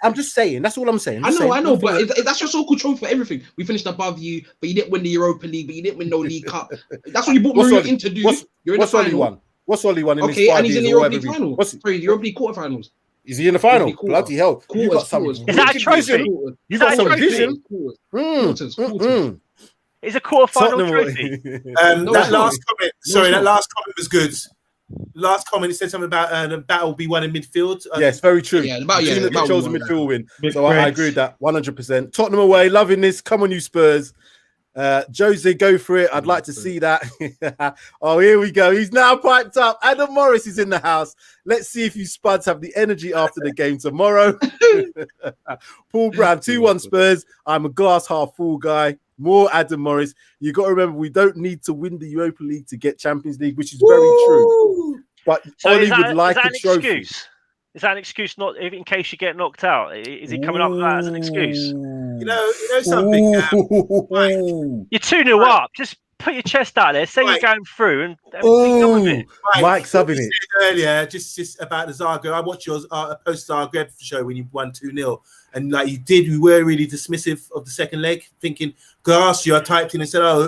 S1: I'm just saying. That's all I'm saying.
S8: I know, but that's your so-called trophy for everything. We finished above you, but you didn't win the Europa League, but you didn't win no League Cup. That's what you brought Mourinho in to do. You're in the final.
S1: What's Ollie won in his 5
S8: years? Okay, and he's in the Europa League final.
S1: Sorry,
S8: the Europa League quarterfinals.
S1: Is he in the final?
S8: Quarter.
S1: Bloody hell! You got some.
S8: Quarters.
S3: Is that a
S1: wicked
S3: trophy?
S1: vision. You got
S3: that a
S1: some
S3: trophy?
S1: vision.
S8: Quarters.
S3: It's a quarter-final
S1: Tottenham.
S3: trophy.
S8: No,
S2: That
S8: it's
S2: last
S8: not.
S2: comment.
S8: No,
S2: Sorry,
S8: it's
S2: that
S8: not.
S2: last comment was good. Last comment, it said something about the battle will be won in midfield.
S1: Yes, very true.
S8: Yeah,
S1: The team that controls the midfield win.
S9: Big
S1: So I
S9: Preds.
S1: agree with that 100%. Tottenham away, loving this. Come on, you Spurs. Jose, go for it. I'd like to see that. Oh, here we go. He's now piped up. Adam Morris is in the house. Let's see if you Spuds have the energy after the game tomorrow. Paul Brown, 2-1 Spurs. I'm a glass half full guy. More Adam Morris. You got to remember, we don't need to win the Europa League to get Champions League, which is very true. But
S3: So
S1: Ollie
S3: is that,
S1: would like
S3: is that
S1: a
S3: an
S1: trophy.
S3: excuse? Is that an excuse? Not in case you get knocked out. Is he coming up with that as an excuse?
S2: You know something.
S3: You're 2-0 up. Just put your chest out there. Say you're going through and be done with it.
S1: Mike subbing it.
S2: Earlier, just about the Zagreb. I watched your post Zagreb show when you won 2-0, and like you did, we were really dismissive of the second leg, thinking. Because I asked you, I typed in and said, "Oh,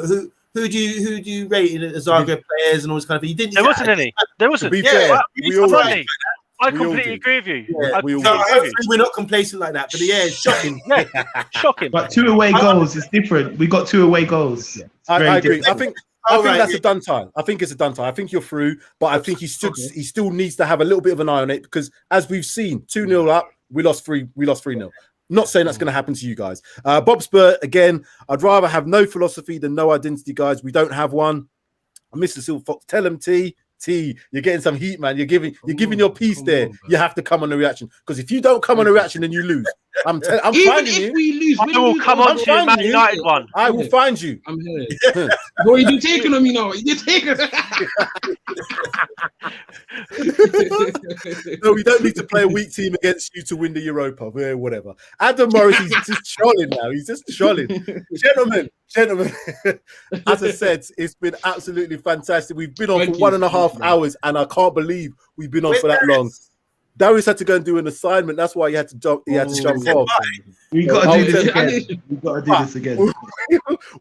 S2: who do you rate in the Zagreb players and all this kind of thing?" You didn't.
S3: There wasn't any. There wasn't.
S1: To be fair, we all did.
S3: I
S1: We all
S3: completely
S1: did.
S3: agree with you.
S1: Yeah,
S3: I
S1: we all
S3: completely
S1: did.
S2: So
S3: agree with
S2: hopefully
S3: you.
S2: we're not complacent like that. But yeah, it's shocking.
S3: Yeah, shocking.
S9: But 2 away goals is different. We got 2 away goals. It's
S1: I
S9: very
S1: agree.
S9: different.
S1: I think that's a done tie. I think it's a done tie. I think you're through, but I think he still needs to have a little bit of an eye on it because as we've seen, 2-0 up, we lost 3-0. Not saying that's going to happen to you guys. Bob Spur, again, I'd rather have no philosophy than no identity, guys. We don't have one. Mr. Silver Fox, tell him T, you're getting some heat, man. You're giving your piece there. You have to come on the reaction because if you don't come on the reaction, then you lose. I'm
S8: Even
S1: finding
S8: if
S1: you.
S8: we lose,
S3: I will come on to your Man United one.
S1: I will find you.
S8: I'm here. Boy, you taking on me now. You taking.
S1: No, we don't need to play a weak team against you to win the Europa. Yeah, whatever. Adam Morris, he's just trolling now. He's just trolling. Gentlemen, as I said, it's been absolutely fantastic. We've been on for 1.5 hours, and I can't believe we've been on for that long. Darius had to go and do an assignment. That's why he had to jump. He had to jump off.
S9: We got to do this again. We got to do this again.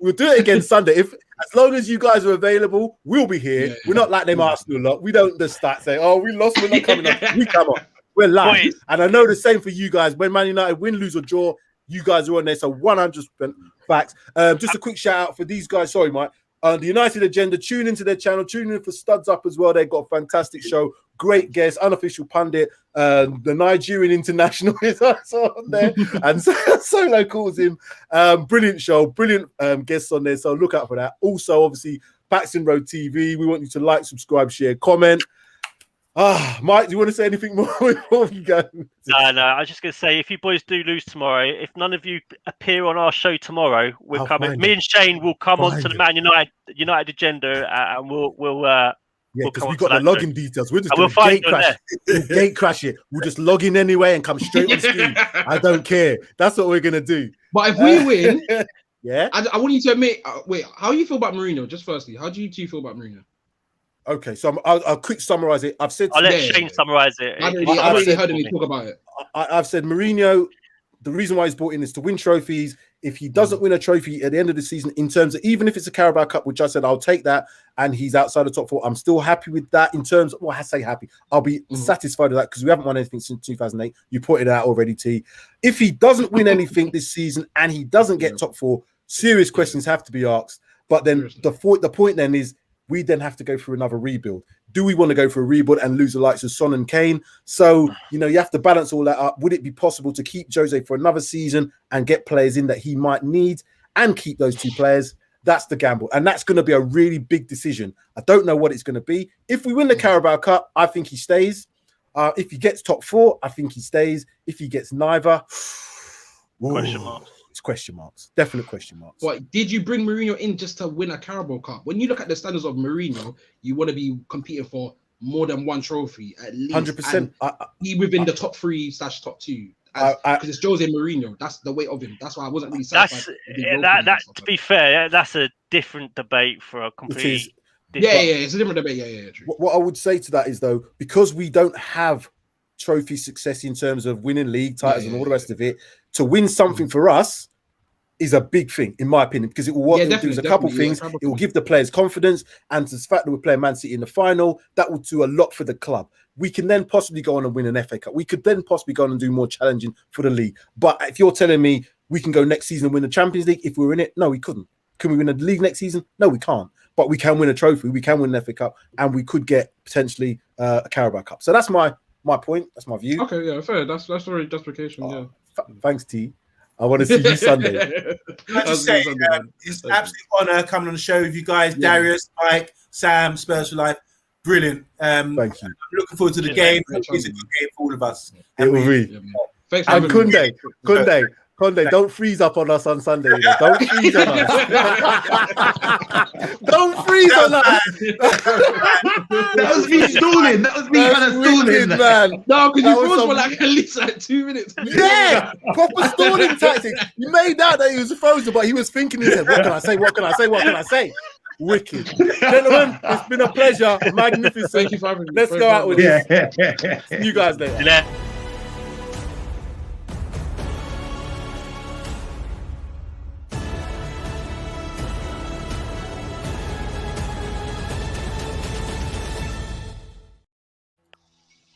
S1: We'll do it again Sunday. As long as you guys are available, we'll be here. We're not like them Arsenal lot. We don't just start saying, "Oh, we lost. We're not coming on." We come on. We're live,
S3: Boys.
S1: and I know the same for you guys. When Man United win, lose, or draw, you guys are on there. So 100% facts. Just a quick shout out for these guys. Sorry, Mike. The United Agenda. Tune into their channel. Tune in for Studs Up as well. They've got a fantastic show. Great guest, unofficial pundit. The Nigerian international is also on there, and Solo calls him. Brilliant show, brilliant guests on there. So look out for that. Also, obviously, PAXTON Road TV. We want you to like, subscribe, share, comment. Mike, do you want to say anything more before we go?
S3: No. I was just going to say, if you boys do lose tomorrow, if none of you appear on our show tomorrow, we're coming. Me and Shane will come on to the Man United Agenda, and we'll
S1: because we got the login details. We're just
S3: we'll
S1: going to gate crash it. We'll just log in anyway and come straight on screen. I don't care. That's what we're going to do.
S8: But if we win,
S1: yeah,
S8: I want you to admit. Wait, how do you feel about Mourinho? Just firstly, how do you two feel about Mourinho?
S1: Okay, so I'll quick summarize it. I've said.
S3: I'll let Shane summarize it.
S8: I've already heard him talk about it.
S1: I've said Mourinho. The reason why he's brought in is to win trophies. If he doesn't win a trophy at the end of the season, in terms of even if it's a Carabao Cup, which I said I'll take that, and he's outside the top 4, I'm still happy with that. In terms of, I say happy, I'll be satisfied with that because we haven't won anything since 2008. You pointed it out already, T. If he doesn't win anything this season and he doesn't get top 4, serious questions have to be asked. But then the point then is we then have to go through another rebuild. Do we want to go for a rebuild and lose the likes of Son and Kane? So, you have to balance all that up. Would it be possible to keep Jose for another season and get players in that he might need and keep those 2 players? That's the gamble. And that's going to be a really big decision. I don't know what it's going to be. If we win the Carabao Cup, I think he stays. If he gets top 4, I think he stays. If he gets neither,
S3: question marks.
S1: It's question marks. Definite question marks.
S8: But did you bring Mourinho in just to win a Carabao Cup? When you look at the standards of Mourinho, you want to be competing for more than 1 trophy at least.
S1: 100%.
S8: Be within the top 3/top 2. Because it's Jose Mourinho. That's the weight of him. That's why I wasn't really satisfied.
S3: To be fair, that's a different debate for a complete.
S8: It's a different debate. Yeah, true.
S1: What I would say to that is, though, because we don't have trophy success in terms of winning league titles and all the rest of it, to win something for us, is a big thing, in my opinion, because it will
S8: Yeah,
S1: do a couple things. It will give the players confidence, and the fact that we're playing Man City in the final, that will do a lot for the club. We can then possibly go on and win an FA Cup. We could then possibly go on and do more challenging for the league. But if you're telling me we can go next season and win the Champions League if we were in it, no, we couldn't. Can we win the league next season? No, we can't. But we can win a trophy. We can win an FA Cup, and we could get potentially a Carabao Cup. So that's my point. That's my view.
S8: Okay, yeah, fair. That's very justification. Yeah.
S1: Thanks, T. I want to see you Sunday.
S2: I just say it's an absolute honour coming on the show with you guys, Darius, Mike, Sam, Spurs for Life. Brilliant.
S1: Thank you.
S2: I'm looking forward to the game. It's a good game for all of us.
S1: It will be.
S8: Thanks for
S1: And
S8: having me.
S1: Kunde, don't freeze up on us on Sunday. You know. Don't freeze on us. Don't freeze on us.
S9: That was me stalling. That was me kind of stalling,
S1: man.
S8: No, because you froze for like at least like 2 minutes.
S1: Yeah, proper stalling tactics. You made out that he was frozen, but he was thinking. He said, "What can I say? What can I say? What can I say?" Wicked, gentlemen. It's been a pleasure. Magnificent.
S8: Thank you for having me.
S1: Let's go out with this. You guys later.